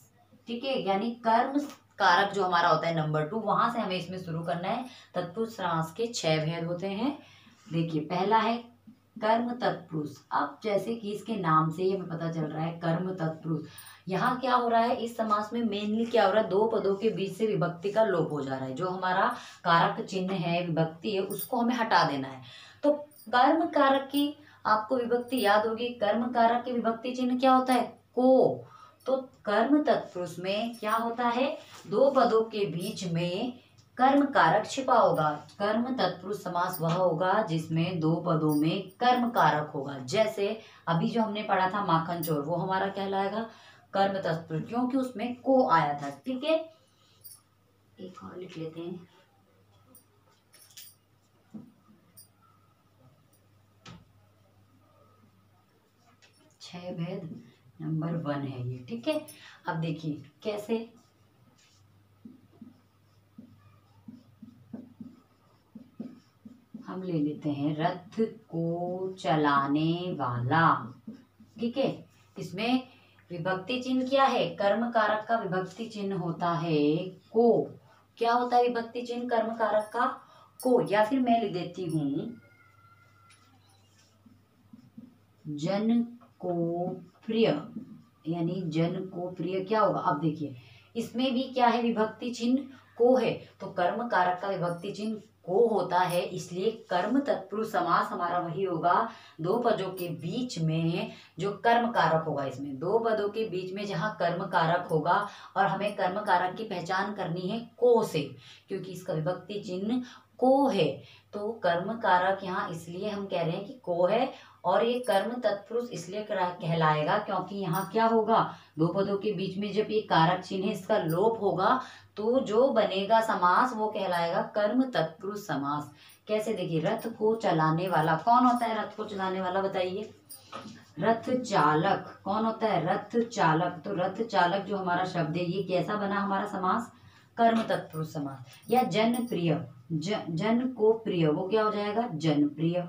ठीक है, यानी कर्म कारक जो हमारा होता है नंबर 2, वहां से हमें इसमें शुरू करना है। तत्पुरुष समास के 6 भेद होते हैं। देखिए पहला है कर्म तत्पुरुष। अब जैसे कि इसके नाम से ही हमें पता चल रहा है कर्म तत्पुरुष, यहाँ क्या हो रहा है, इस समास में मेनली क्या हो रहा है, 2 पदों के बीच से विभक्ति का लोप हो जा रहा है। जो हमारा कारक चिन्ह है, विभक्ति है, उसको हमें हटा देना है। तो कर्म कारक की आपको विभक्ति याद होगी, कर्म कारक की विभक्ति चिन्ह क्या होता है, को। तो कर्म तत्पुरुष में क्या होता है, 2 पदों के बीच में कर्म कारक छिपा होगा। कर्म तत्पुरुष समास वह होगा जिसमें 2 पदों में कर्म कारक होगा। जैसे अभी जो हमने पढ़ा था माखन चोर, वो हमारा कहलाएगा कर्म तत्पुरुष, क्योंकि उसमें को आया था। ठीक है, एक और लिख लेते हैं, छह भेद नंबर 1 है ये। ठीक है, अब देखिए कैसे, हम ले लेते हैं रथ को चलाने वाला। ठीक है, इसमें विभक्ति चिन्ह क्या है, कर्म कारक का विभक्ति चिन्ह होता है को। क्या होता है विभक्ति चिन्ह कर्म कारक का, को। या फिर मैं लिख देती हूं जन को प्रिय, यानी जन को प्रिय क्या होगा। अब देखिए इसमें भी क्या है, विभक्ति चिन्ह को है, तो कर्म कारक का विभक्ति चिन्ह को होता है, इसलिए कर्म तत्पुरुष समास हमारा वही होगा 2 पदों के बीच में जो कर्म कारक होगा। इसमें 2 पदों के बीच में जहाँ कर्म कारक होगा, और हमें कर्म कारक की पहचान करनी है को से, क्योंकि इसका विभक्ति चिन्ह को है। तो कर्म कारक यहाँ इसलिए हम कह रहे हैं कि को है, और ये कर्म तत्पुरुष इसलिए कहलाएगा क्योंकि यहाँ क्या होगा, 2 पदों के बीच में जब ये कारक चिन्ह है इसका लोप होगा, तो जो बनेगा समास वो कहलाएगा कर्म तत्पुरुष समास। कैसे, देखिए रथ को चलाने वाला कौन होता है, रथ को चलाने वाला बताइए, रथ चालक। कौन होता है, रथ चालक। तो रथ चालक जो हमारा शब्द है, ये कैसा बना हमारा समास, कर्म तत्पुरुष समास। या जन प्रिय, जन को प्रिय, वो क्या हो जाएगा, जन प्रिय।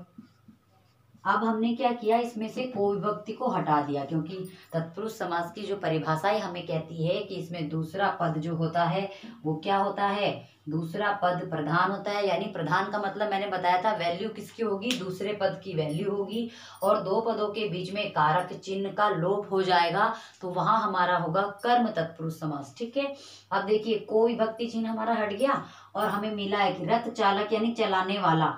अब हमने क्या किया, इसमें से को विभक्ति को हटा दिया, क्योंकि तत्पुरुष समास की जो परिभाषा है हमें कहती है कि इसमें दूसरा पद जो होता है वो क्या होता है, दूसरा पद प्रधान होता है। यानी प्रधान का मतलब मैंने बताया था, वैल्यू किसकी होगी, दूसरे पद की वैल्यू होगी, और 2 पदों के बीच में कारक चिन्ह का लोप हो जाएगा, तो वहां हमारा होगा कर्म तत्पुरुष समास। ठीक है, अब देखिए को विभक्ति चिन्ह हमारा हट गया, और हमें मिला है कि रथ चालक यानी चलाने वाला।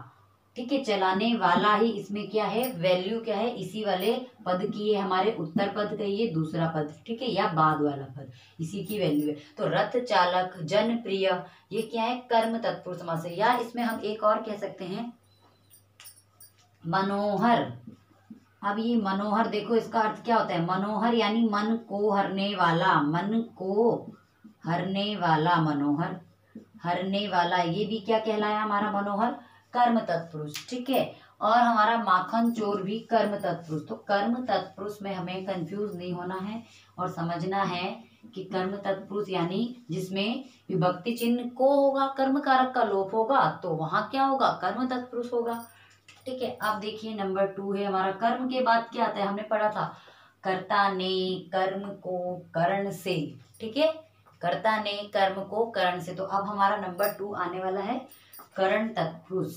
ठीक है, चलाने वाला ही इसमें क्या है, वैल्यू क्या है, इसी वाले पद की है, हमारे उत्तर पद का ये दूसरा पद। ठीक है, या बाद वाला पद, इसी की वैल्यू है। तो रथ चालक, जन प्रिय, ये क्या है, कर्म तत्पुरुष समास है। या इसमें हम एक और कह सकते हैं मनोहर। अब ये मनोहर देखो, इसका अर्थ क्या होता है, मनोहर यानी मन को हरने वाला, मन को हरने वाला, मनोहर, हरने वाला, ये भी क्या कहलाया हमारा, मनोहर कर्म तत्पुरुष। ठीक है, और हमारा माखन चोर भी कर्म तत्पुरुष। तो कर्म तत्पुरुष में हमें कंफ्यूज नहीं होना है और समझना है कि कर्म तत्पुरुष यानी जिसमें विभक्ति चिन्ह को होगा, कर्म कारक का लोप होगा, तो वहां क्या होगा, कर्म तत्पुरुष होगा। ठीक है, अब देखिए नंबर 2 है हमारा, कर्म के बाद क्या आता है, हमने पढ़ा था कर्ता ने कर्म को करण से। ठीक है, कर्ता ने कर्म को करण से। तो अब हमारा नंबर 2 आने वाला है करण तत्पुरुष।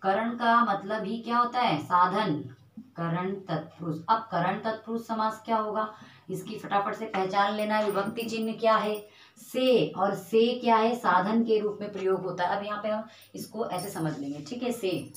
करण का मतलब ही क्या होता है, साधन, करण तत्पुरुष। अब करण तत्पुरुष समास क्या होगा, इसकी फटाफट से पहचान लेना है। विभक्ति चिन्ह क्या है, से, और से क्या है, साधन के रूप में प्रयोग होता है। अब यहाँ पे हम इसको ऐसे समझ लेंगे। ठीक है, से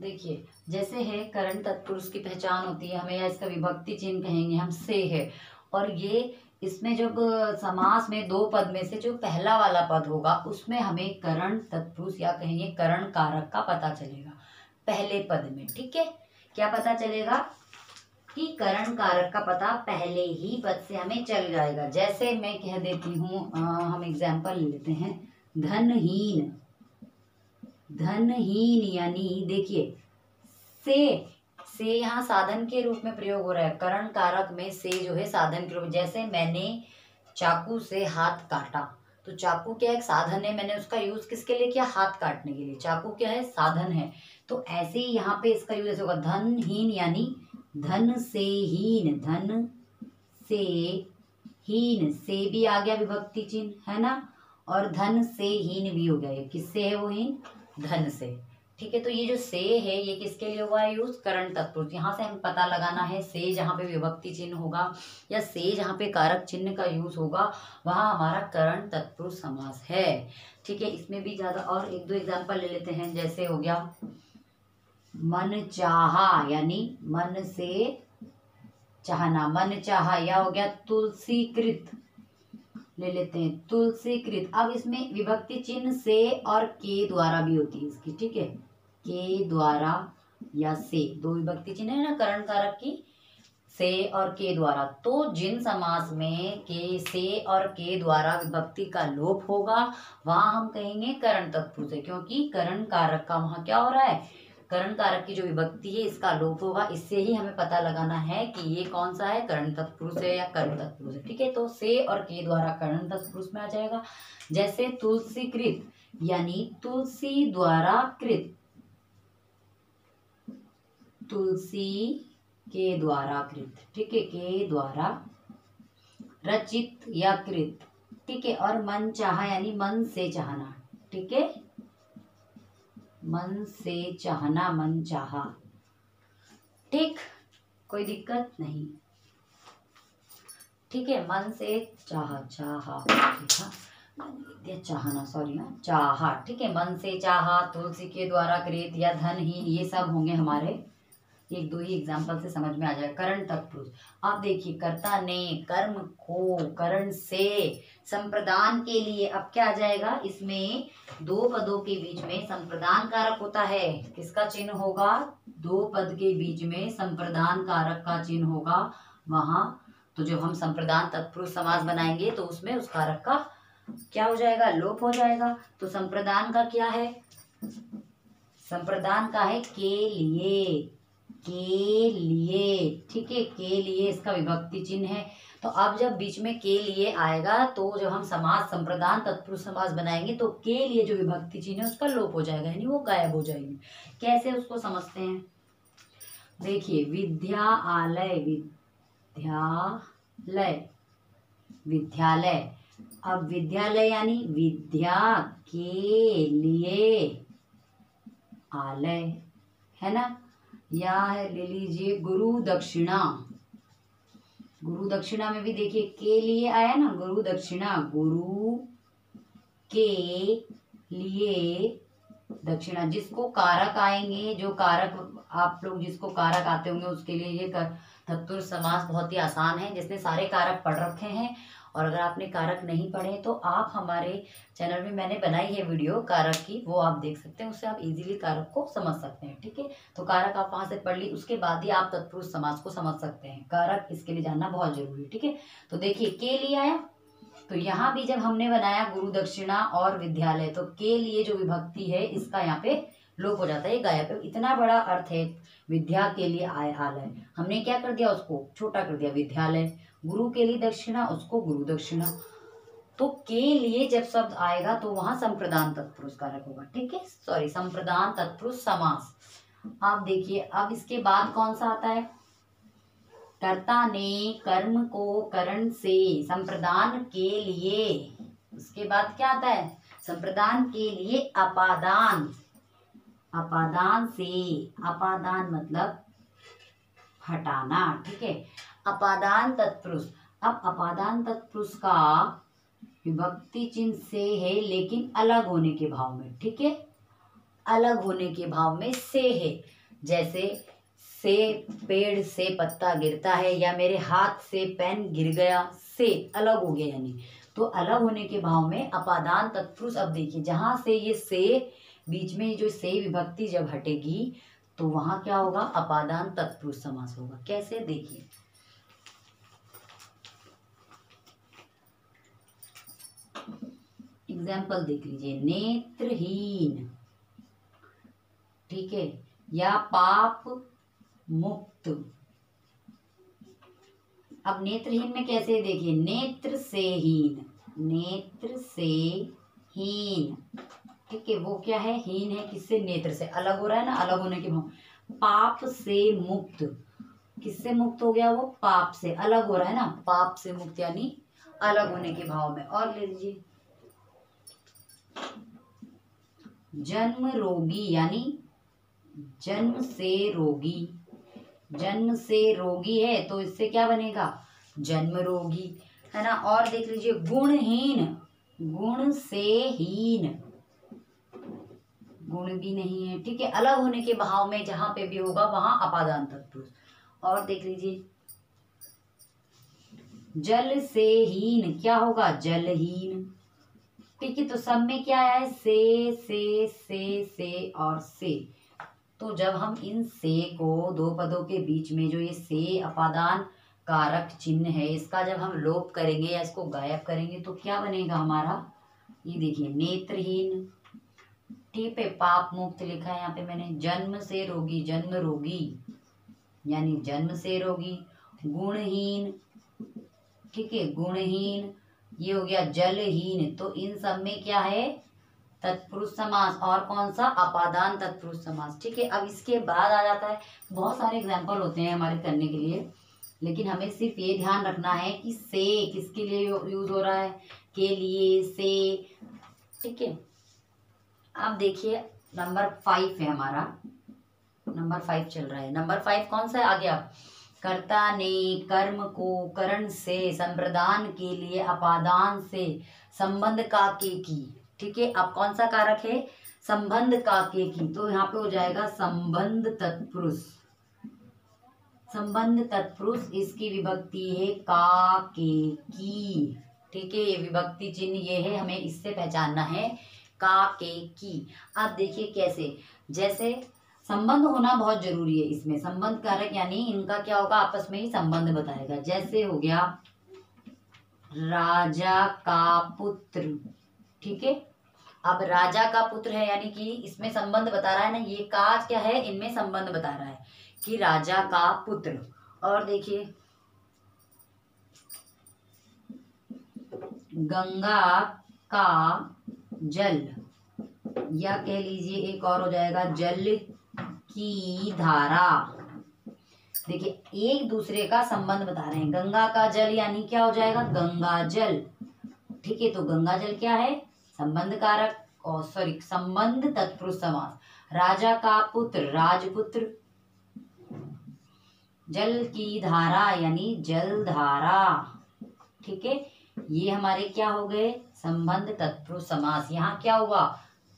देखिए जैसे है करण तत्पुरुष की पहचान होती है हमें, या इसका विभक्ति चिन्ह कहेंगे हम, से है। और ये इसमें जब समास में दो पद में से जो पहला वाला पद होगा उसमें हमें करण तत्पुरुष या कहेंगे करण कारक का पता चलेगा पहले पद में। ठीक है, क्या पता चलेगा कि करण कारक का पता पहले ही पद से हमें चल जाएगा। जैसे मैं कह देती हूँ, हम एग्जाम्पल लेते हैं, धनहीन। धनहीन यानी देखिए से यहाँ साधन के रूप में प्रयोग हो रहा है। करण कारक में से जो है साधन के रूप में, जैसे मैंने चाकू से हाथ काटा, तो चाकू क्या एक साधन है, मैंने उसका यूज किसके लिए किया, हाथ काटने के लिए। चाकू क्या है, साधन है। तो ऐसे ही यहाँ पे इसका यूज ऐसे होगा, धनहीन यानी धन से हीन, धन से हीन, से भी आ गया विभक्ति चिन्ह है ना, और धन से हीन भी हो गया। ये किससे है वो हीन, धन से। ठीक है, तो ये जो से है ये किसके लिए हुआ है यूज, करण तत्पुरुष। यहाँ से हम पता लगाना है से जहाँ पे विभक्ति चिन्ह होगा या से जहाँ पे कारक चिन्ह का यूज होगा वहाँ हमारा करण तत्पुरुष समास है। ठीक है, इसमें भी ज्यादा और एक दो एग्जाम्पल ले लेते हैं। जैसे हो गया मन चाहा यानी मन से चाहना, मन चाहा, या हो गया तुलसीकृत, ले लेते हैं तुलसीकृत। अब इसमें विभक्ति चिन्ह से और के द्वारा भी होती है इसकी। ठीक है, के द्वारा या से, दो विभक्ति चिन्ह है ना करण कारक की, से और के द्वारा। तो जिन समास में के, से और के द्वारा विभक्ति का लोप होगा वहां हम कहेंगे करण तत्पुरुष है, क्योंकि करण कारक का वहां क्या हो रहा है, करण कारक की जो विभक्ति है इसका लोप होगा। इससे ही हमें पता लगाना है कि ये कौन सा है, करण तत्पुरुष है या कर्म तत्पुरुष है। ठीक है, तो से और के द्वारा करण तत्पुरुष में आ जाएगा। जैसे तुलसीकृत यानी तुलसी द्वारा कृत, तुलसी के द्वारा कृत। ठीक है, के द्वारा रचित या कृत। ठीक है, और मन चाहा यानी मन से चाहना। ठीक है, मन से चाहना, मन चाहा। ठीक, कोई दिक्कत नहीं। ठीक है, मन से चाहा, चाहा, चाहना, सॉरी ना, चाहा। ठीक है, मन से चाहा, तुलसी के द्वारा कृत या धनहीन, ये सब होंगे हमारे, एक दो ही एग्जाम्पल से समझ में आ जाएगा करण तत्पुरुष। आप देखिए कर्ता ने कर्म को करण से, संप्रदान के लिए अब क्या आ जाएगा, इसमें दो पदों के बीच में संप्रदान कारक होता है। किसका चिन्ह होगा, दो पद के बीच में संप्रदान कारक का चिन्ह होगा वहां। तो जब हम संप्रदान तत्पुरुष समास बनाएंगे तो उसमें उस कारक का क्या हो जाएगा, लोप हो जाएगा। तो संप्रदान का क्या है, संप्रदान का है के लिए, के लिए। ठीक है, के लिए इसका विभक्ति चिन्ह है। तो अब जब बीच में के लिए आएगा तो जब हम समास संप्रदान तत्पुरुष समास बनाएंगे तो के लिए जो विभक्ति चिन्ह है उसका लोप हो जाएगा, यानी वो गायब हो जाएगी। कैसे उसको समझते हैं, देखिए विद्यालय, विद्यालय, विद्यालय। अब विद्यालय यानी विद्या के लिए आलय है ना, या है ले लीजिए गुरु दक्षिणा। गुरु दक्षिणा में भी देखिए के लिए आया ना, गुरु दक्षिणा, गुरु के लिए दक्षिणा। जिसको कारक आएंगे, जो कारक आप लोग जिसको कारक आते होंगे उसके लिए ये तत्पुरुष समास बहुत ही आसान है, जिसने सारे कारक पढ़ रखे हैं। और अगर आपने कारक नहीं पढ़े तो आप हमारे चैनल में मैंने बनाई है वीडियो कारक की, वो आप देख सकते हैं, उससे आप इजीली कारक को समझ सकते हैं। ठीक है, तो कारक आप वहां से पढ़ ली, उसके बाद ही आप तत्पुरुष समास को समझ सकते हैं। कारक इसके लिए जानना बहुत जरूरी है। ठीक है, तो देखिए के लिए आया, तो यहाँ भी जब हमने बनाया गुरु दक्षिणा और विद्यालय, तो के लिए जो विभक्ति है इसका यहाँ पे लोप हो जाता है, ये गायब है। इतना बड़ा अर्थ है विद्या के लिए आलय, हमने क्या कर दिया, उसको छोटा कर दिया विद्यालय। गुरु के लिए दक्षिणा, उसको गुरु दक्षिणा। तो के लिए जब शब्द आएगा तो वहां संप्रदान तत्पुरुष कारक होगा, ठीक है, सॉरी संप्रदान तत्पुरुष समास। आप देखिए अब इसके बाद कौन सा आता है, कर्ता ने कर्म को करण से संप्रदान के लिए, उसके बाद क्या आता है, संप्रदान के लिए अपादान, अपादान से, अपादान मतलब हटाना, ठीक है, अपादान तत्पुरुष। अब अपादान तत्पुरुष का विभक्ति चिन्ह से है लेकिन अलग होने के भाव में, ठीक है, अलग होने के भाव में से है। जैसे से पेड़ से पत्ता गिरता है, या मेरे हाथ से पेन गिर गया, से अलग हो गया यानी, तो अलग होने के भाव में अपादान तत्पुरुष। अब देखिए जहां से ये से बीच में जो से विभक्ति जब हटेगी तो वहां क्या होगा, अपादान तत्पुरुष समास होगा। कैसे, देखिए एग्जाम्पल देख लीजिए, नेत्रहीन, ठीक है, या पाप मुक्त। अब नेत्रहीन में कैसे, देखिए नेत्र से हीन, नेत्र से हीन, ठीक है, वो क्या है, हीन है किससे, नेत्र से, अलग हो रहा है ना, अलग होने के भाव। पाप से मुक्त, किससे मुक्त हो गया, वो पाप से, अलग हो रहा है ना, पाप से मुक्त यानी अलग होने के भाव में। और ले लीजिए जन्म रोगी, यानी जन्म से रोगी, जन्म से रोगी है तो इससे क्या बनेगा, जन्म रोगी, है ना। और देख लीजिए गुणहीन, गुण से हीन, गुण भी नहीं है, ठीक है, अलग होने के भाव में जहां पे भी होगा वहां अपादान तत्पुरुष। और देख लीजिए जल से हीन, क्या होगा, जलहीन, ठीक है। तो सब में क्या है, से और से। तो जब हम इन से को दो पदों के बीच में जो ये से अपादान कारक चिन्ह है, इसका जब हम लोप करेंगे या इसको गायब करेंगे तो क्या बनेगा हमारा, ये देखिए नेत्रहीन, ठीक है, पाप मुक्त लिखा है यहाँ पे मैंने, जन्म से रोगी, जन्म रोगी यानी जन्म से रोगी, गुणहीन, ठीक है, गुणहीन, ये हो गया जलहीन। तो इन सब में क्या है, तत्पुरुष समास, और कौन सा, अपादान तत्पुरुष समास, ठीक है। अब इसके बाद आ जाता है, बहुत सारे एग्जाम्पल होते हैं हमारे करने के लिए, लेकिन हमें सिर्फ ये ध्यान रखना है कि से किसके लिए यूज हो रहा है, के लिए, से, ठीक है। अब देखिए नंबर 5 है हमारा, नंबर 5 चल रहा है। नंबर 5 कौन सा है, आ गया, कर्ता ने कर्म को करण से संप्रदान के लिए अपादान से संबंध का के की, ठीक है। अब कौन सा कारक है, संबंध का के की, तो यहाँ पे हो जाएगा संबंध तत्पुरुष, संबंध तत्पुरुष, इसकी विभक्ति है का के की, ठीक है, ये विभक्ति चिन्ह ये है, हमें इससे पहचानना है का के की। अब देखिए कैसे, जैसे संबंध होना बहुत जरूरी है इसमें, संबंध कारक यानी इनका क्या होगा, आपस में ही संबंध बताएगा। जैसे हो गया राजा का पुत्र, ठीक है, अब राजा का पुत्र है यानी कि इसमें संबंध बता रहा है ना, ये का क्या है, इनमें संबंध बता रहा है कि राजा का पुत्र। और देखिए गंगा का जल, या कह लीजिए एक और हो जाएगा जल की धारा, देखिए एक दूसरे का संबंध बता रहे हैं। गंगा का जल यानी क्या हो जाएगा, गंगा जल, ठीक है। तो गंगा जल क्या है, संबंध कारक, और सॉरी संबंध तत्पुरुष समास। राजा का पुत्र, राजपुत्र, जल की धारा यानी जलधारा, ठीक है। ये हमारे क्या हो गए, संबंध तत्पुरुष समास। यहाँ क्या हुआ,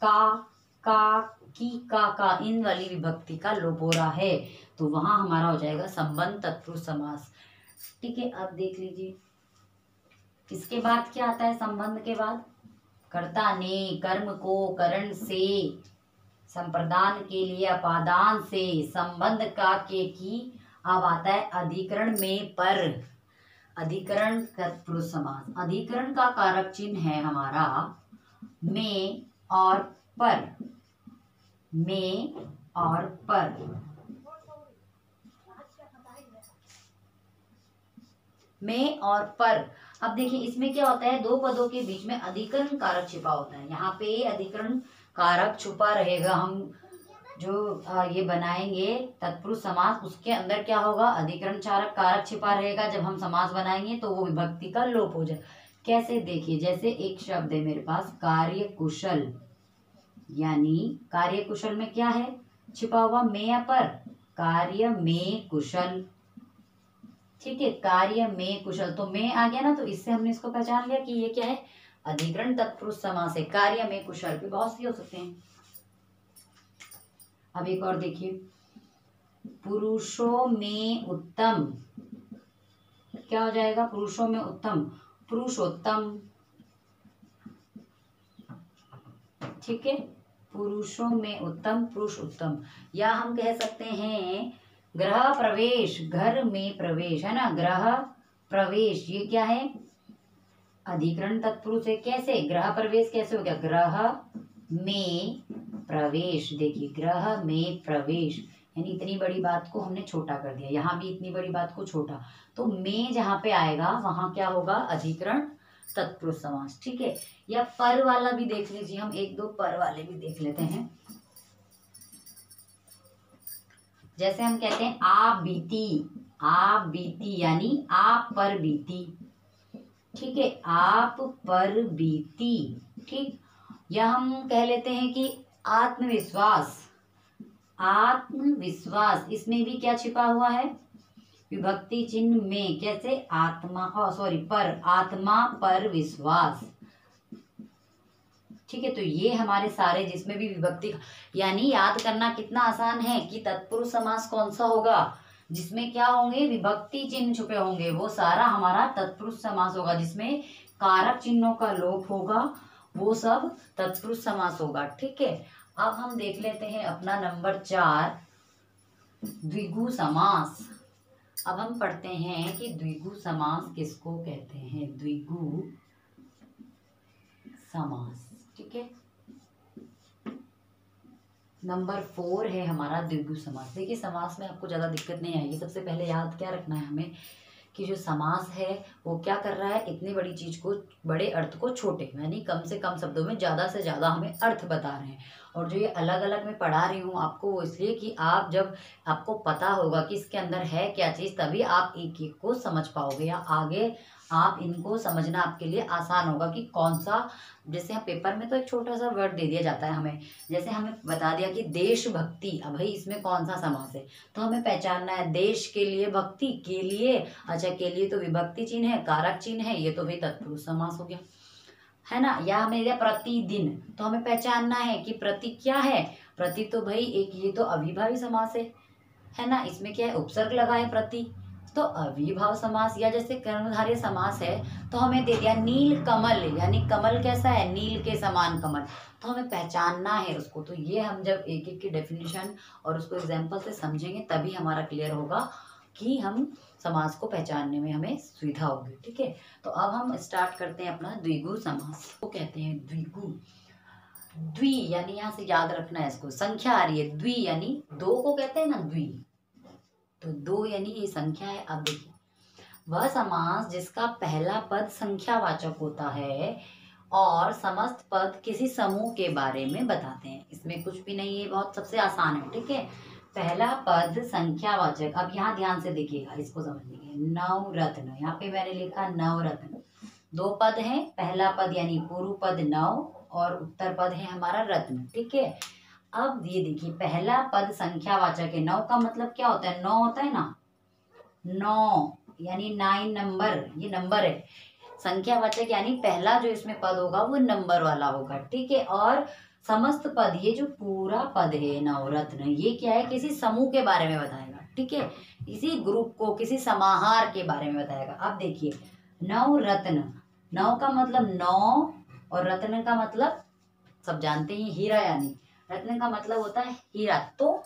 का की, का इन वाली विभक्ति का लोप हो रहा है, तो वहां हमारा हो जाएगा संबंध तत्पुरुष समास, ठीक है। अब देख लीजिए इसके बाद क्या आता है, संबंध के बाद कर्ता ने कर्म को करण से संप्रदान के लिए अपादान से संबंध का के की। अब आता है अधिकरण में पर, अधिकरण तत्पुरुष समास। अधिकरण का कारक चिन्ह है हमारा में और पर। में और पर। में और पर। अब देखिए इसमें क्या होता है, दो पदों के बीच में अधिकरण कारक छिपा होता है। यहाँ पे अधिकरण कारक छुपा रहेगा। हम जो ये बनाएंगे तत्पुरुष समास, उसके अंदर क्या होगा, अधिकरण कारक कारक छिपा रहेगा। जब हम समास बनाएंगे तो वो विभक्ति का लोप हो जाए। कैसे, देखिए जैसे एक शब्द है मेरे पास कार्य कुशल, यानी कार्य कुशल में क्या है छिपा हुआ, में या पर, कार्य में कुशल। ठीक है, कार्य में कुशल, तो में आ गया ना, तो इससे हमने इसको पहचान लिया कि ये क्या है, अधिकरण तत्पुरुष समास है। कार्य में कुशल भी बहुत सी हो सकते हैं। अब एक और देखिए, पुरुषों में उत्तम, क्या हो जाएगा, पुरुषों में उत्तम, पुरुषोत्तम। ठीक है, पुरुषों में उत्तम, पुरुष उत्तम। या हम कह सकते हैं गृह प्रवेश, घर में प्रवेश, है ना, गृह प्रवेश, ये क्या है, अधिकरण तत्पुरुष है। कैसे, गृह प्रवेश कैसे हो गया, गृह में प्रवेश। देखिए गृह में प्रवेश, यानी इतनी बड़ी बात को हमने छोटा कर दिया, यहाँ भी इतनी बड़ी बात को छोटा, तो में जहाँ पे आएगा वहां क्या होगा, अधिकरण तत्पुरुष समास। ठीक है, या पर वाला भी देख लीजिए, हम एक दो पर वाले भी देख लेते हैं। जैसे हम कहते हैं आप बीती, आप बीती, यानी आप पर बीती। ठीक है, आप पर बीती। ठीक, या हम कह लेते हैं कि आत्मविश्वास, आत्मविश्वास, इसमें भी क्या छिपा हुआ है, विभक्ति चिन्ह में। कैसे, आत्मा, पर, आत्मा पर विश्वास। ठीक है, तो ये हमारे सारे जिसमें भी विभक्ति, यानी याद करना कितना आसान है कि तत्पुरुष समास कौन सा होगा, जिसमें क्या होंगे, विभक्ति चिन्ह छुपे होंगे, वो सारा हमारा तत्पुरुष समास होगा। जिसमें कारक चिन्हों का लोप होगा वो सब तत्पुरुष समास होगा। ठीक है, अब हम देख लेते हैं अपना नंबर 4, द्विगु समास। अब हम पढ़ते हैं कि द्विगु समास किसको कहते हैं, द्विगु समास। ठीक है, नंबर 4 है हमारा द्विगु समास। देखिए समास में आपको ज्यादा दिक्कत नहीं आएगी। सबसे पहले याद क्या रखना है हमें कि जो समास है वो क्या कर रहा है, इतनी बड़ी चीज को, बड़े अर्थ को छोटे, यानी कम से कम शब्दों में ज्यादा से ज्यादा हमें अर्थ बता रहे हैं। और जो ये अलग अलग मैं पढ़ा रही हूँ आपको, वो इसलिए कि आप जब आपको पता होगा कि इसके अंदर है क्या चीज, तभी आप एक एक को समझ पाओगे, या आगे आप इनको समझना आपके लिए आसान होगा कि कौन सा। जैसे हम पेपर में तो एक छोटा सा वर्ड दे दिया जाता है हमें, जैसे हमें बता दिया कि देशभक्ति, अब भाई इसमें कौन सा समास है, तो हमें पहचानना है देश के लिए, भक्ति के लिए, अच्छा के लिए तो विभक्ति चिन्ह है, कारक चिन्ह है, ये तो भाई तत्पुरुष समास हो गया, है ना। या हमें दिया प्रतिदिन, तो हमें पहचानना है कि प्रति क्या है, प्रति तो भाई एक ये तो अविभावी समास है ना, इसमें क्या है, उपसर्ग लगा है प्रति, तो अविभाव समास। या जैसे कर्मधारय समास है तो हमें दे दिया नील कमल, यानी कमल कैसा है, नील के समान कमल, तो हमें पहचानना है उसको। तो ये हम जब एक एक की डेफिनेशन और उसको एग्जाम्पल से समझेंगे तभी हमारा क्लियर होगा कि हम समास को पहचानने में हमें सुविधा होगी। ठीक है, तो अब हम स्टार्ट करते हैं अपना द्विगु समास को कहते हैं द्विगु। द्वि यानी यहाँ से याद रखना है इसको, संख्या आ रही है, द्वि यानी दो को कहते हैं ना द्वि, तो दो यानी ये संख्या है। अब देखिए, वह समास जिसका पहला पद संख्यावाचक होता है और समस्त पद किसी समूह के बारे में बताते हैं। इसमें कुछ भी नहीं है, बहुत सबसे आसान है। ठीक है, पहला पद संख्यावाचक। अब यहाँ ध्यान से देखिएगा, इसको समझिए, नवरत्न, यहाँ पे मैंने लिखा नवरत्न, दो पद हैं, पहला पद यानी पूर्व पद नव और उत्तर पद है हमारा रत्न। ठीक है, अब ये देखिए पहला पद संख्यावाचक है, नौ का मतलब क्या होता है, नौ होता है ना, नौ यानी 9 नंबर, ये नंबर है। संख्यावाचक यानी पहला जो इसमें पद होगा वो नंबर वाला होगा। ठीक है, और समस्त पद, ये जो पूरा पद है नवरत्न, ये क्या है, किसी समूह के बारे में बताएगा। ठीक है, किसी ग्रुप को, किसी समाहार के बारे में बताएगा। अब देखिए नवरत्न, नौ का मतलब 9 और रत्न का मतलब सब जानते हैं हीरा, यानी रत्न का मतलब होता है हीरा। तो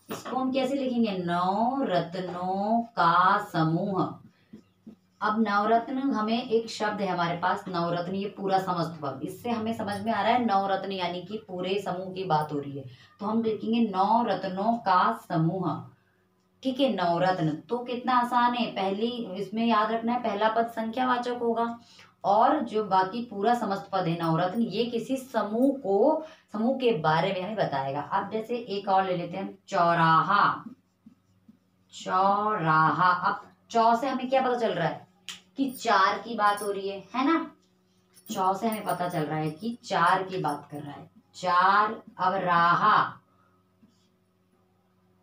इसको हम कैसे लिखेंगे, नौ रत्नों का समूह, अब नवरत्न, हमें एक शब्द है हमारे पास नवरत्न, ये पूरा समस्त पद, इससे हमें समझ में आ रहा है नवरत्न यानी कि पूरे समूह की बात हो रही है। तो हम लिखेंगे नौ रत्नों का समूह। ठीक है, नवरत्न तो कितना आसान है, पहली इसमें याद रखना है पहला पद संख्यावाचक होगा और जो बाकी पूरा समस्त पद है नवरत्न ये किसी समूह के बारे में हमें बताएगा। अब जैसे एक और ले लेते हैं चौराहा। चौराहा, अब चौ से हमें क्या पता चल रहा है कि चार की बात हो रही है ना। चौ से हमें पता चल रहा है कि चार की बात कर रहा है, चार। अब राहा,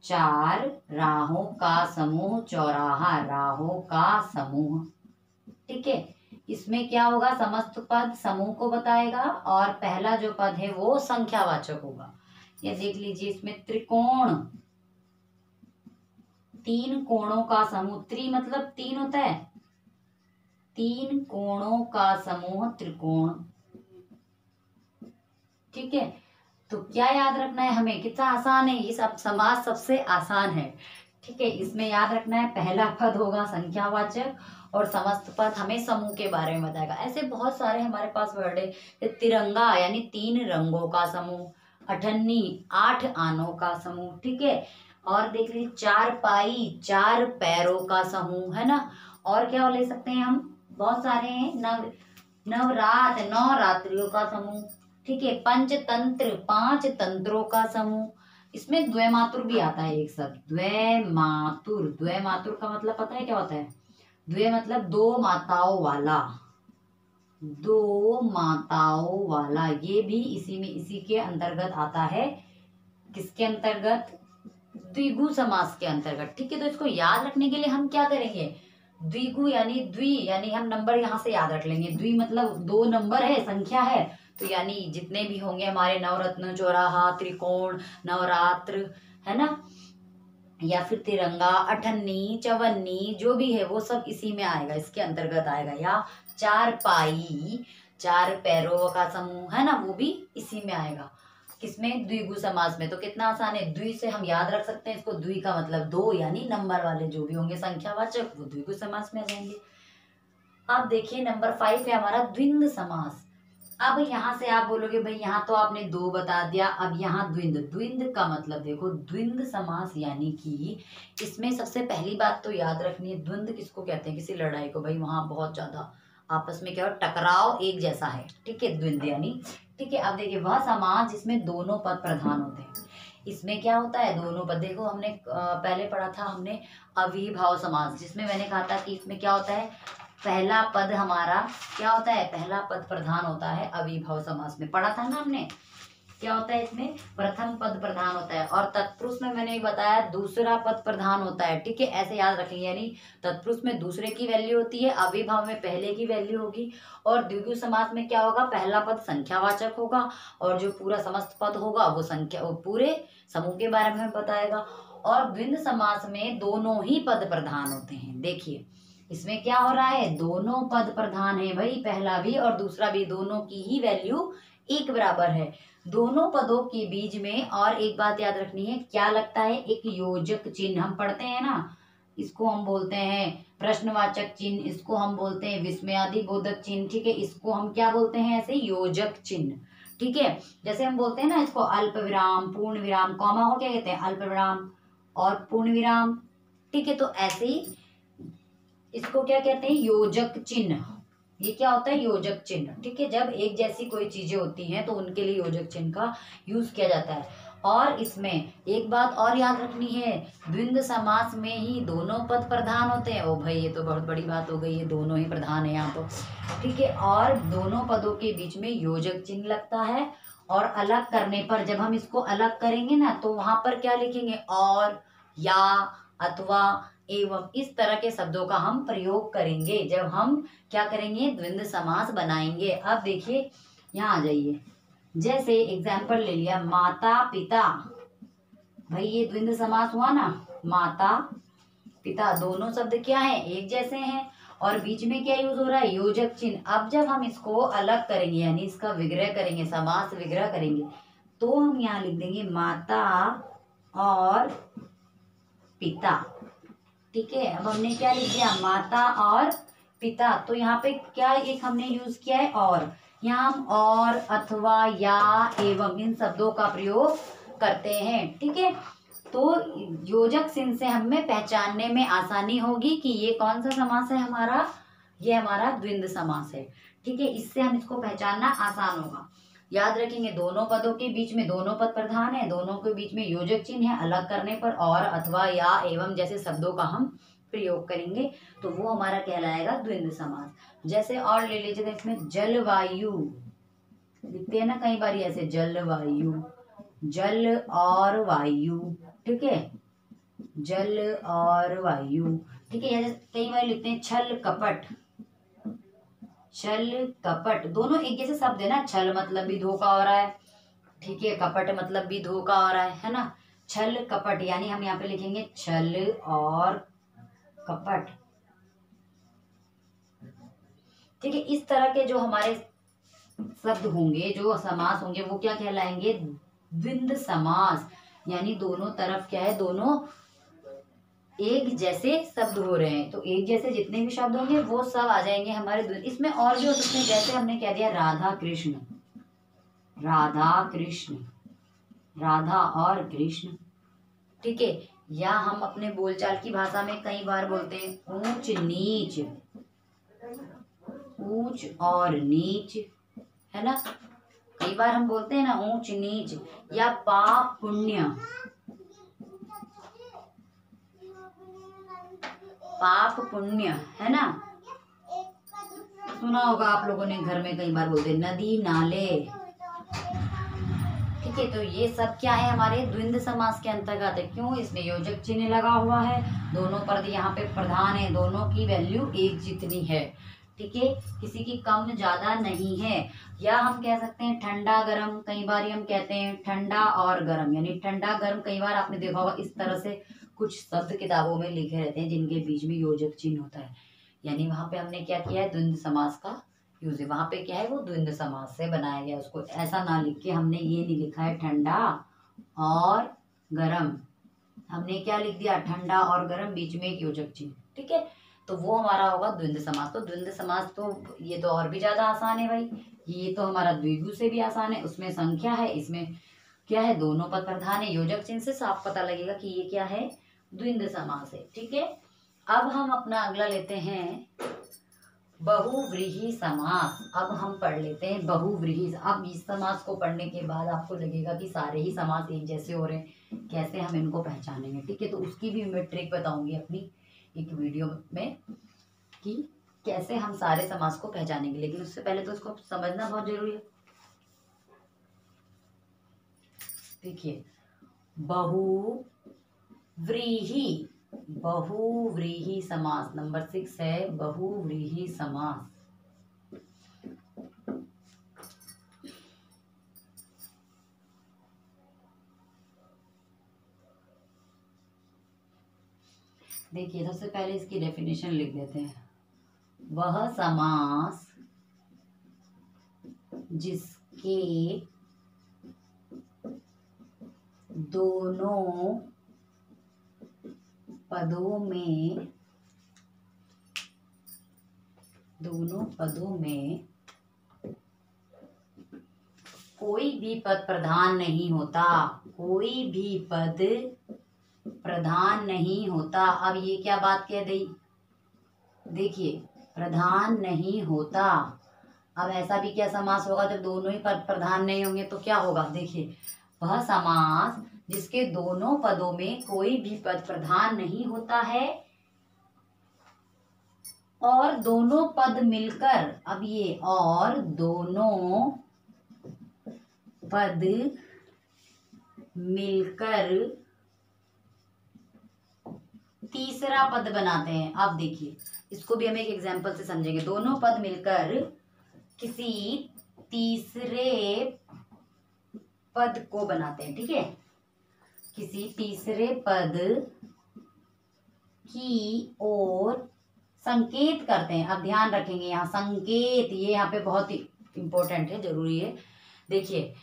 चार राहों का समूह चौराहा, राहों का समूह। ठीक है, इसमें क्या होगा, समस्त पद समूह को बताएगा और पहला जो पद है वो संख्यावाचक होगा। ये देख लीजिए, इसमें त्रिकोण, तीन कोणों का समूह, त्रि मतलब तीन होता है, तीन कोणों का समूह त्रिकोण। ठीक है, तो क्या याद रखना है हमें, कितना आसान है ये सब, समास सबसे आसान है। ठीक है, इसमें याद रखना है पहला पद होगा संख्यावाचक और समस्त पद हमें समूह के बारे में बताएगा। ऐसे बहुत सारे हमारे पास वर्ड है, तिरंगा यानी तीन रंगों का समूह, अठन्नी आठ आनों का समूह। ठीक है, और देख लीजिए चार पाई, चार पैरों का समूह, है ना। और क्या ले सकते हैं हम, बहुत सारे हैं, नवरात नौ रात्रियों का समूह। ठीक है, पंचतंत्र पांच तंत्रों का समूह। इसमें द्वैमातुर भी आता है एक शब्द, द्वैमातुर। द्वैमातुर का मतलब पता है क्या होता है, द्वै मतलब दो माताओं वाला, दो माताओं वाला, ये भी इसी के अंतर्गत आता है। किसके अंतर्गत, द्विगु समास के अंतर्गत। ठीक है, तो इसको याद रखने के लिए हम क्या करेंगे, द्विगु यानी द्वि यानी हम नंबर यहाँ से याद रख लेंगे, द्वि मतलब दो नंबर है, संख्या है, तो यानी जितने भी होंगे हमारे नवरत्न, चौराहा, त्रिकोण, नवरात्र, है ना, या फिर तिरंगा, अठन्नी, चवन्नी, जो भी है वो सब इसी में आएगा, इसके अंतर्गत आएगा। या चार पाई, चार पैरों का समूह, है ना, वो भी इसी में आएगा। किसमें, द्विगु समास में। तो कितना आसान है, द्वि से हम याद रख सकते हैं इसको, द्वि का मतलब दो यानी नंबर वाले जो भी होंगे संख्यावाचक वो द्विगु समास में आ जाएंगे। अब देखिए नंबर 5 है हमारा द्विंद समास। अब यहाँ से आप बोलोगे भाई यहाँ तो आपने दो बता दिया, अब यहाँ द्विंद। द्विंद का मतलब देखो, द्विंद समास यानी कि इसमें सबसे पहली बात तो याद रखनी है, द्वंद्व किसको कहते हैं, किसी लड़ाई को, भाई वहां बहुत ज्यादा आपस में क्या हो, टकराव एक जैसा है। ठीक है, द्विंद यानी। ठीक है, अब देखिए वह समास जिसमें दोनों पद प्रधान होते हैं, इसमें क्या होता है, दोनों पद। देखो हमने पहले पढ़ा था हमने अविभाव समास, जिसमें मैंने कहा था कि इसमें क्या होता है, पहला पद हमारा क्या होता है, पहला पद प्रधान होता है। अविभाव समास में पढ़ा था ना हमने, क्या होता है इसमें, प्रथम पद प्रधान होता है और तत्पुरुष में मैंने बताया दूसरा पद प्रधान होता है। ठीक है, ऐसे याद रखिए, यानी तत्पुरुष में दूसरे की वैल्यू होती है, अविभाव में पहले की वैल्यू होगी, और द्विगु समास में क्या होगा, पहला पद संख्यावाचक होगा और जो पूरा समस्त पद होगा वो पूरे समूह के बारे में बताएगा। और द्विंद समास में दोनों ही पद प्रधान होते हैं। देखिए इसमें क्या हो रहा है, दोनों पद प्रधान है भाई, पहला भी और दूसरा भी, दोनों की ही वैल्यू एक बराबर है। दोनों पदों के बीच में और एक बात याद रखनी है, क्या लगता है, एक योजक चिन्ह। हम पढ़ते हैं ना, इसको हम बोलते हैं प्रश्नवाचक चिन्ह, इसको हम बोलते हैं विस्मयादि बोधक चिन्ह। ठीक है, इसको हम क्या बोलते हैं, ऐसे योजक चिन्ह। ठीक है, जैसे हम बोलते हैं ना इसको अल्प विराम, पूर्ण विराम, कॉमा हो क्या कहते हैं, अल्प विराम और पूर्ण विराम। ठीक है, तो ऐसे ही इसको क्या कहते हैं, योजक चिन्ह। ये क्या होता है, योजक चिन्ह। ठीक है, जब एक जैसी कोई चीजें होती हैं तो उनके लिए योजक चिन्ह का यूज किया जाता है। और इसमें एक बात और याद रखनी है, द्विंद समास में ही दोनों पद प्रधान होते हैं। ओ भाई ये तो बहुत बड़ी बात हो गई, ये दोनों ही प्रधान है यहाँ तो। ठीक है, और दोनों पदों के बीच में योजक चिन्ह लगता है और अलग करने पर, जब हम इसको अलग करेंगे ना तो वहां पर क्या लिखेंगे, और, या, अथवा, एवं, इस तरह के शब्दों का हम प्रयोग करेंगे जब हम क्या करेंगे, द्वंद्व समास बनाएंगे। अब देखिए यहाँ आ जाइए, जैसे एग्जाम्पल ले लिया माता पिता, भाई ये द्वंद्व समास हुआ ना, माता पिता दोनों शब्द क्या है, एक जैसे हैं और बीच में क्या यूज हो रहा है, योजक चिन्ह। अब जब हम इसको अलग करेंगे यानी इसका विग्रह करेंगे, समास विग्रह करेंगे, तो हम यहाँ लिख देंगे माता और पिता। ठीक है, अब हमने क्या लिख दिया, माता और पिता, तो यहाँ पे क्या एक हमने यूज किया है और, यहाँ हम और, अथवा, या, एवं इन शब्दों का प्रयोग करते हैं। ठीक है, तो योजक चिन्ह से हमें पहचानने में आसानी होगी कि ये कौन सा समास है हमारा, ये हमारा द्वंद्व समास है। ठीक है, इससे हम इसको पहचानना आसान होगा। याद रखेंगे दोनों पदों के बीच में दोनों पद प्रधान है, दोनों के बीच में योजक चिन्ह है, अलग करने पर और, अथवा, या, एवं जैसे शब्दों का हम प्रयोग करेंगे तो वो हमारा कहलाएगा द्वंद्व समास। जैसे और ले लीजिए, इसमें जलवायु लिखते हैं ना कई बार ऐसे, जलवायु, जल और वायु। ठीक है, जल और वायु। ठीक है, कई बार लिखते हैं छल कपट, छल कपट, दोनों एक जैसे शब्द है ना, छल मतलब भी धोखा हो रहा है, ठीक है, कपट मतलब भी धोखा हो रहा है ना, छल कपट, यानी हम यहाँ पे लिखेंगे छल और कपट। ठीक है, इस तरह के जो हमारे शब्द होंगे, जो समास होंगे, वो क्या कहलाएंगे, द्वंद्व समास, यानी दोनों तरफ क्या है, दोनों एक जैसे शब्द हो रहे हैं, तो एक जैसे जितने भी शब्द होंगे वो सब आ जाएंगे हमारे। इसमें और भी हो सकते हैं, जैसे हमने कह दिया राधा कृष्ण, राधा कृष्ण, राधा और कृष्ण। ठीक है, या हम अपने बोलचाल की भाषा में कई बार बोलते हैं ऊंच नीच, ऊंच और नीच, है ना, कई बार हम बोलते हैं ना ऊंच नीच, या पाप पुण्य, पाप पुण्य, है ना, सुना होगा आप लोगों ने, घर में कई बार बोलते नदी नाले। ठीक है, तो ये सब क्या है, हमारे द्वंद्व समास के अंतर्गत है। क्यों, इसमें योजक चिन्ह लगा हुआ है, दोनों पद यहाँ पे प्रधान है, दोनों की वैल्यू एक जितनी है। ठीक है, किसी की कम ज्यादा नहीं है। या हम कह सकते हैं ठंडा गरम, कई बार हम कहते हैं ठंडा और गरम, यानी ठंडा गरम, कई बार आपने देखा होगा इस तरह से कुछ शब्द किताबों में लिखे रहते हैं जिनके बीच में योजक चिन्ह होता है, यानी वहां पे हमने क्या किया है, द्वंद्व समास का यूज है, वहां पे क्या है, वो द्वंद्व समास से बनाया गया। उसको ऐसा ना लिख के हमने ये नहीं लिखा है ठंडा और गरम, हमने क्या लिख दिया, ठंडा और गरम, बीच में एक योजक चिन्ह। ठीक है, तो वो हमारा होगा द्वंद्व समास। तो द्वंद्व समास तो ये तो और भी ज्यादा आसान है भाई, ये तो हमारा द्विगु से भी आसान है, उसमें संख्या है, इसमें क्या है, दोनों पद प्रधान है, योजक चिन्ह से साफ पता लगेगा कि ये क्या है, द्वंद्व समास है। ठीक है, अब हम अपना अगला लेते हैं बहुव्रीहि समास। अब हम पढ़ लेते हैं बहुव्रीहि। अब इस समास को पढ़ने के बाद आपको लगेगा कि सारे ही समास एक जैसे हो रहे हैं, कैसे हम इनको पहचानेंगे। ठीक है, तो उसकी भी मैं ट्रिक बताऊंगी अपनी एक वीडियो में कि कैसे हम सारे समास को पहचानेंगे, लेकिन उससे पहले तो उसको समझना बहुत जरूरी है। देखिए, बहुव्रीहि, बहुव्रीहि समास नंबर 6 है, बहुव्रीहि समास। देखिए, सबसे पहले इसकी डेफिनेशन लिख देते हैं। वह समास जिसके दोनों पदों में कोई भी पद प्रधान नहीं होता, कोई भी पद प्रधान नहीं होता। अब ये क्या बात कह दी, देखिए, प्रधान नहीं होता। अब ऐसा भी क्या समास होगा जब दोनों ही पद प्रधान नहीं होंगे, तो क्या होगा, देखिए, वह समास जिसके दोनों पदों में कोई भी पद प्रधान नहीं होता है और दोनों पद मिलकर, अब ये और दोनों पद मिलकर तीसरा पद बनाते हैं। अब देखिए, इसको भी हम एक एग्जाम्पल से समझेंगे। दोनों पद मिलकर किसी तीसरे पद को बनाते हैं। ठीक है, किसी तीसरे पद की ओर संकेत करते हैं। अब ध्यान रखेंगे, यहाँ संकेत, ये यहाँ पे बहुत ही इंपॉर्टेंट है, जरूरी है। देखिए,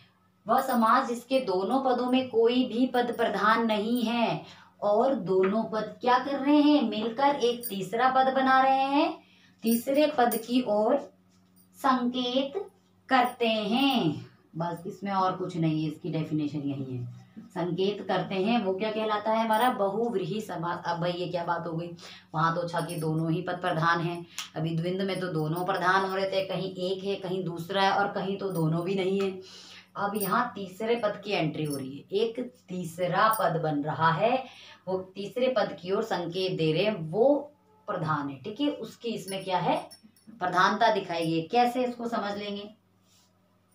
वह समास जिसके दोनों पदों में कोई भी पद प्रधान नहीं है और दोनों पद क्या कर रहे हैं, मिलकर एक तीसरा पद बना रहे हैं, तीसरे पद की ओर संकेत करते हैं। बस, इसमें और कुछ नहीं है, इसकी डेफिनेशन यही है, संकेत करते हैं। वो क्या कहलाता है हमारा बहुव्रीहि समास। अब भाई ये क्या बात हो गई, वहां तो अच्छा कि दोनों ही पद प्रधान हैं, अभी द्विंद में तो दोनों प्रधान हो रहे थे, कहीं एक है कहीं दूसरा है और कहीं तो दोनों भी नहीं है। अब यहाँ तीसरे पद की एंट्री हो रही है, एक तीसरा पद बन रहा है, वो तीसरे पद की ओर संकेत दे रहे हैं, वो प्रधान है। ठीक है, उसकी इसमें क्या है, प्रधानता दिखाई है। कैसे इसको समझ लेंगे,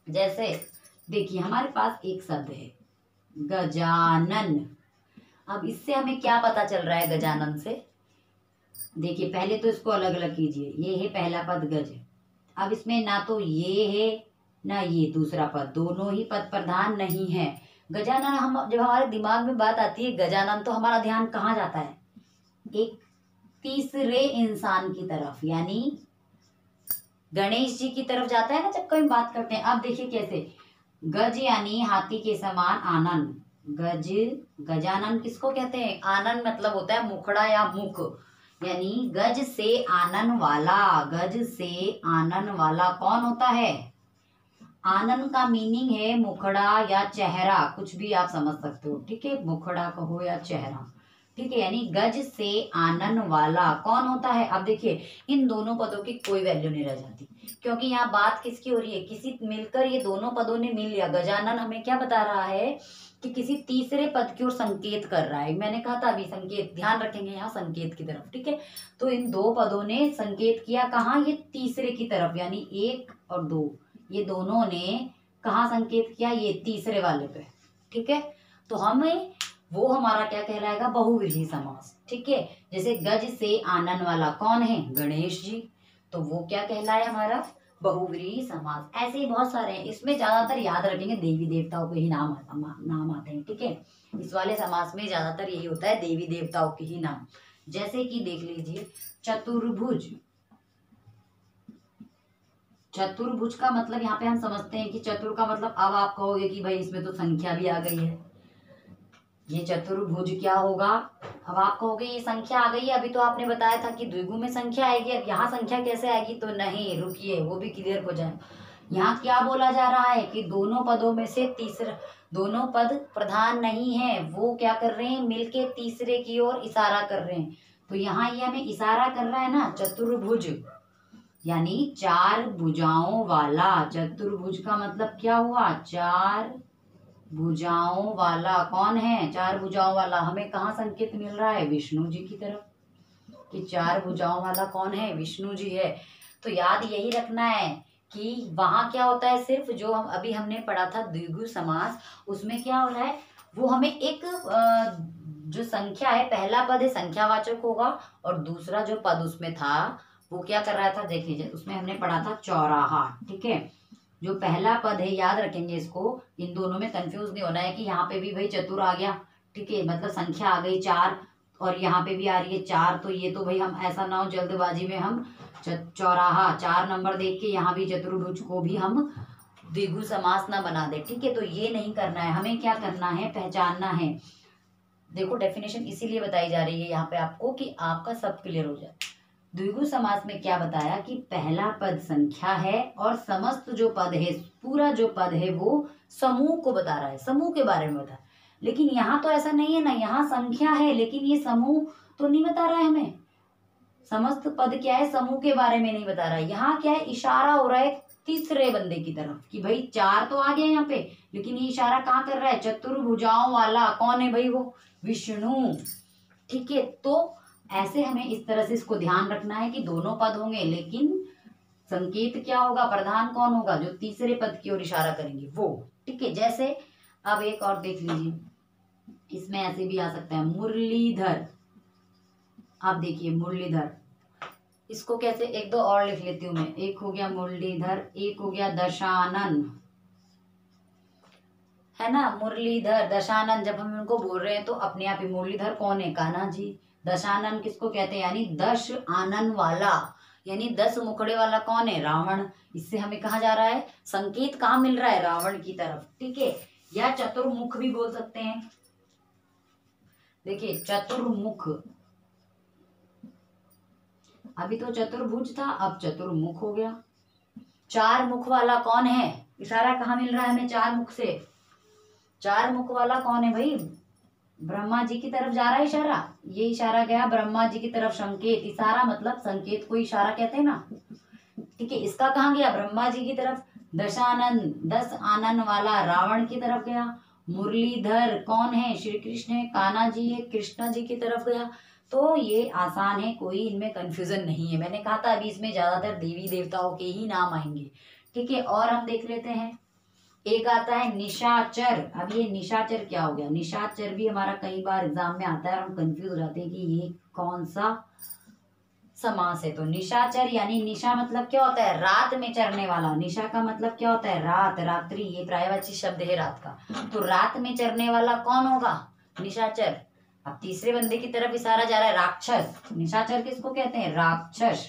जैसे देखिए हमारे पास एक शब्द है गजानन। अब इससे हमें क्या पता चल रहा है गजानन से, देखिए पहले तो इसको अलग अलग कीजिए, ये है पहला पद गज, अब इसमें ना तो ये है ना ये दूसरा पद, दोनों ही पद प्रधान नहीं है। गजानन, हम जब हमारे दिमाग में बात आती है गजानन तो हमारा ध्यान कहाँ जाता है, एक तीसरे इंसान की तरफ, यानी गणेश जी की तरफ जाता है ना जब कभी बात करते हैं। अब देखिए कैसे, गज यानी हाथी के समान आनन, गज, गजानन किसको कहते हैं, आनन मतलब होता है मुखड़ा या मुख, यानी गज से आनन वाला, गज से आनन वाला कौन होता है, आनन का मीनिंग है मुखड़ा या चेहरा, कुछ भी आप समझ सकते हो। ठीक है, मुखड़ा कहो या चेहरा, ठीक है, यानी गज से आनन वाला कौन होता है। अब देखिए इन दोनों पदों की कोई वैल्यू नहीं रह जाती, क्योंकि यहाँ बात किसकी हो रही है, किसी मिलकर ये दोनों पदों ने मिल लिया। गजानन हमें क्या बता रहा है कि किसी तीसरे पद की ओर संकेत कर रहा है। मैंने कहा था अभी संकेत, ध्यान रखेंगे यहाँ संकेत की तरफ। ठीक है, तो इन दो पदों ने संकेत किया कहाँ, ये तीसरे की तरफ, यानी एक और दो, ये दोनों ने कहाँ संकेत किया, ये तीसरे वाले पे। ठीक है, तो हमें वो हमारा क्या कहलाएगा, बहुव्रीहि समास। ठीक है, जैसे गज से आनन वाला कौन है, गणेश जी, तो वो क्या कहलाए हमारा बहुव्रीहि समास। ऐसे ही बहुत सारे हैं, इसमें ज्यादातर याद रखेंगे देवी देवताओं के ही नाम आते हैं। ठीक है, इस वाले समास में ज्यादातर यही होता है, देवी देवताओं के ही नाम। जैसे कि देख लीजिए चतुर्भुज, चतुर्भुज का मतलब यहाँ पे हम समझते हैं कि चतुर का मतलब, अब आप कहोगे कि भाई इसमें तो संख्या भी आ गई है, ये चतुर्भुज क्या होगा, अब आप कहोगे ये संख्या आ गई है, अभी तो आपने बताया था कि द्विगु में संख्या आएगी, अब यहाँ संख्या कैसे आएगी, तो नहीं रुकिए वो भी क्लियर हो जाए। यहाँ क्या बोला जा रहा है कि दोनों पदों में से तीसरा, दोनों पद प्रधान नहीं है, वो क्या कर रहे हैं, मिलके तीसरे की ओर इशारा कर रहे हैं। तो यहाँ ये हमें इशारा कर रहा है ना, चतुर्भुज यानी चार भुजाओं वाला। चतुर्भुज का मतलब क्या हुआ, चार भुजाओं वाला कौन है, चार भुजाओं वाला, हमें कहाँ संकेत मिल रहा है, विष्णु जी की तरफ, कि चार भुजाओं वाला कौन है, विष्णु जी है। तो याद यही रखना है कि वहां क्या होता है, सिर्फ जो हम अभी हमने पढ़ा था द्विगु समास, उसमें क्या हो रहा है, वो हमें एक जो संख्या है, पहला पद है संख्यावाचक होगा, और दूसरा जो पद उसमें था वो क्या कर रहा था, देख लीजिए उसमें हमने पढ़ा था चौराहा। ठीक है, जो पहला पद है याद रखेंगे इसको, इन दोनों में कंफ्यूज नहीं होना है कि यहाँ पे भी भाई चतुर आ गया, ठीक है, मतलब संख्या आ गई चार, और यहाँ पे भी आ रही है चार, तो ये तो भाई हम ऐसा ना हो जल्दबाजी में हम चौराहा चार नंबर देख के यहाँ भी चतुर्भुज को भी हम द्विगु समास ना बना दे। ठीक है, तो ये नहीं करना है, हमें क्या करना है, पहचानना है। देखो डेफिनेशन इसीलिए बताई जा रही है यहाँ पे आपको कि आपका सब क्लियर हो जाए। द्विगु समास में क्या बताया कि पहला पद संख्या है और समस्त जो पद है, पूरा जो पद है वो समूह को बता रहा है, समूह के बारे में बता। लेकिन यहाँ तो ऐसा नहीं है ना, यहाँ संख्या है लेकिन ये समूह तो नहीं बता रहा है हमें, समस्त पद क्या है, समूह के बारे में नहीं बता रहा है। यहाँ क्या है, इशारा हो रहा है तीसरे बंदे की तरफ कि भाई चार तो आ गया यहाँ पे, लेकिन ये इशारा कहाँ कर रहा है, चतुर्भुजाओं वाला कौन है भाई, वो विष्णु। ठीक है, तो ऐसे हमें इस तरह से इसको ध्यान रखना है कि दोनों पद होंगे, लेकिन संकेत क्या होगा, प्रधान कौन होगा, जो तीसरे पद की ओर इशारा करेंगे वो। ठीक है, जैसे अब एक और देख लीजिए, इसमें ऐसे भी आ सकता है मुरलीधर। आप देखिए मुरलीधर, इसको कैसे, एक दो और लिख लेती हूँ मैं, एक हो गया मुरलीधर, एक हो गया दशानन, है ना, मुरलीधर दशानन, जब हम उनको बोल रहे हैं तो अपने आप ही, मुरलीधर कौन है, कान्हा जी, दशानन किसको कहते हैं, यानी 10 आनन वाला, यानी 10 मुखड़े वाला कौन है, रावण। इससे हमें कहा जा रहा है, संकेत कहाँ मिल रहा है, रावण की तरफ। ठीक है, या चतुर्मुख भी बोल सकते हैं। देखिए चतुर्मुख, अभी तो चतुर्भुज था, अब चतुर्मुख हो गया। चार मुख वाला कौन है? इशारा कहाँ मिल रहा है हमें? चार मुख से। चार मुख वाला कौन है भाई? ब्रह्मा जी की तरफ जा रहा है इशारा। ये इशारा गया ब्रह्मा जी की तरफ। संकेत, इशारा मतलब संकेत को इशारा कहते हैं ना। ठीक है, इसका कहाँ गया? ब्रह्मा जी की तरफ। दशानन, 10 आनन वाला रावण की तरफ गया। मुरलीधर कौन है? श्री कृष्ण है। कान्हा जी है, कृष्णा जी की तरफ गया। तो ये आसान है, कोई इनमें कंफ्यूजन नहीं है। मैंने कहा था अभी इसमें ज्यादातर देवी देवताओं के ही नाम आएंगे। ठीक है, और हम देख लेते हैं। एक आता है निशाचर। अब ये निशाचर क्या हो गया? निशाचर भी हमारा कई बार एग्जाम में आता है और हम कंफ्यूज हो जाते हैं कि ये कौन सा समास है। तो निशाचर यानी निशा मतलब क्या होता है? रात में चरने वाला। निशा का मतलब क्या होता है? रात, रात्रि। ये पर्यायवाची शब्द है रात का। तो रात में चरने वाला कौन होगा? निशाचर। अब तीसरे बंदे की तरफ इशारा जा रहा है, राक्षस। निशाचर किसको कहते हैं? राक्षस।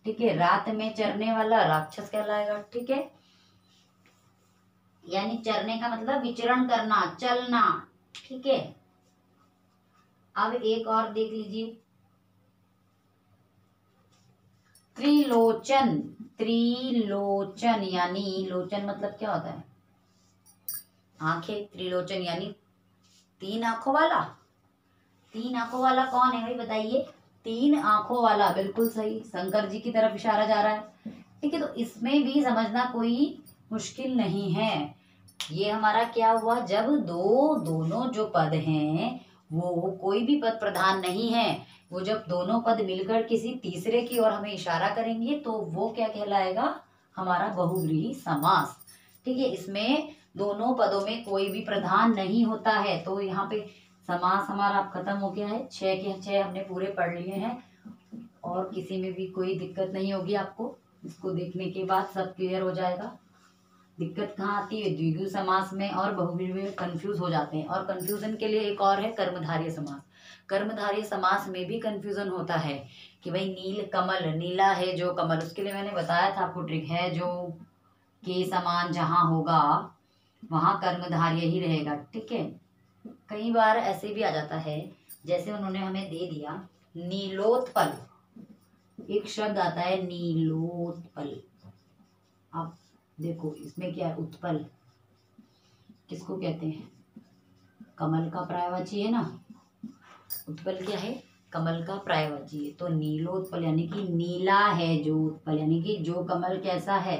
ठीक है, रात में चरने वाला राक्षस कहलाएगा। ठीक है, यानी चरने का मतलब विचरण करना, चलना। ठीक है, अब एक और देख लीजिए। त्रिलोचन। त्रिलोचन यानी, लोचन मतलब क्या होता है? आंखें। त्रिलोचन यानी तीन आंखों वाला। तीन आंखों वाला कौन है भाई बताइए? तीन आंखों वाला, बिल्कुल सही। शंकर जी की तरफ इशारा जा रहा है। ठीक है, तो इसमें भी समझना कोई मुश्किल नहीं है। ये हमारा क्या हुआ? जब दोनों जो पद हैं वो कोई भी पद प्रधान नहीं है, वो जब दोनों पद मिलकर किसी तीसरे की ओर हमें इशारा करेंगे तो वो क्या कहलाएगा? हमारा बहुव्रीहि समास। ठीक है, इसमें दोनों पदों में कोई भी प्रधान नहीं होता है। तो यहाँ पे समास हमारा अब खत्म हो गया है। 6 के 6 हमने पूरे पढ़ लिए हैं और किसी में भी कोई दिक्कत नहीं होगी आपको। इसको देखने के बाद सब क्लियर हो जाएगा। दिक्कत कहाँ आती है? द्विगु समास में और बहुव्रीहि में कंफ्यूज हो जाते हैं। और कंफ्यूजन के लिए एक और है कर्मधारय समास। कर्मधारय समास में भी कंफ्यूजन होता है कि भाई नील कमल, नीला है जो कमल, उसके लिए मैंने बताया था आपको ट्रिक है जो के समान जहां होगा वहां कर्मधारय ही रहेगा। ठीक है, कई बार ऐसे भी आ जाता है, जैसे उन्होंने हमें दे दिया नीलोत्पल। एक शब्द आता है नीलोत्पल। अब देखो इसमें क्या है? उत्पल किसको कहते हैं? कमल का पर्यायवाची है ना। उत्पल क्या है? कमल का पर्यायवाची है। तो नीलोत्पल यानी कि नीला है जो उत्पल, यानी कि जो कमल कैसा है?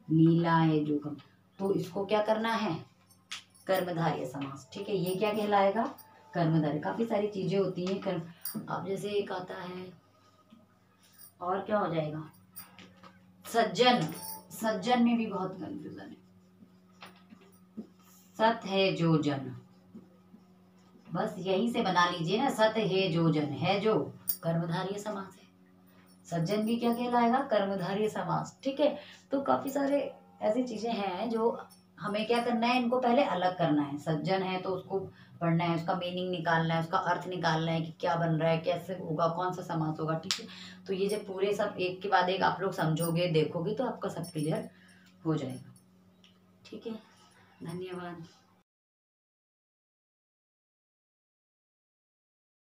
नीला है जो कमल। तो इसको क्या करना है? कर्मधारय समास। ठीक है, ये क्या कहलाएगा? कर्मधारय। काफी सारी चीजें होती हैं कर्म। अब जैसे एक आता है, और क्या हो जाएगा? सज्जन। सज्जन में भी बहुत कंफ्यूजन है। सत है जो जन, बस यहीं से बना लीजिए ना। सत है जो जन, है जो कर्मधारय समास है। सज्जन भी क्या कहलाएगा? कर्मधारय समास। ठीक है, तो काफी सारे ऐसी चीजें हैं जो हमें क्या करना है, इनको पहले अलग करना है। सज्जन है तो उसको पढ़ना है, उसका मीनिंग निकालना है, उसका अर्थ निकालना है कि क्या बन रहा है, कैसे होगा, कौन सा समास होगा। ठीक है, तो ये जब पूरे सब एक के बाद एक आप लोग समझोगे, देखोगे, तो आपका सब क्लियर हो जाएगा। ठीक है, धन्यवाद।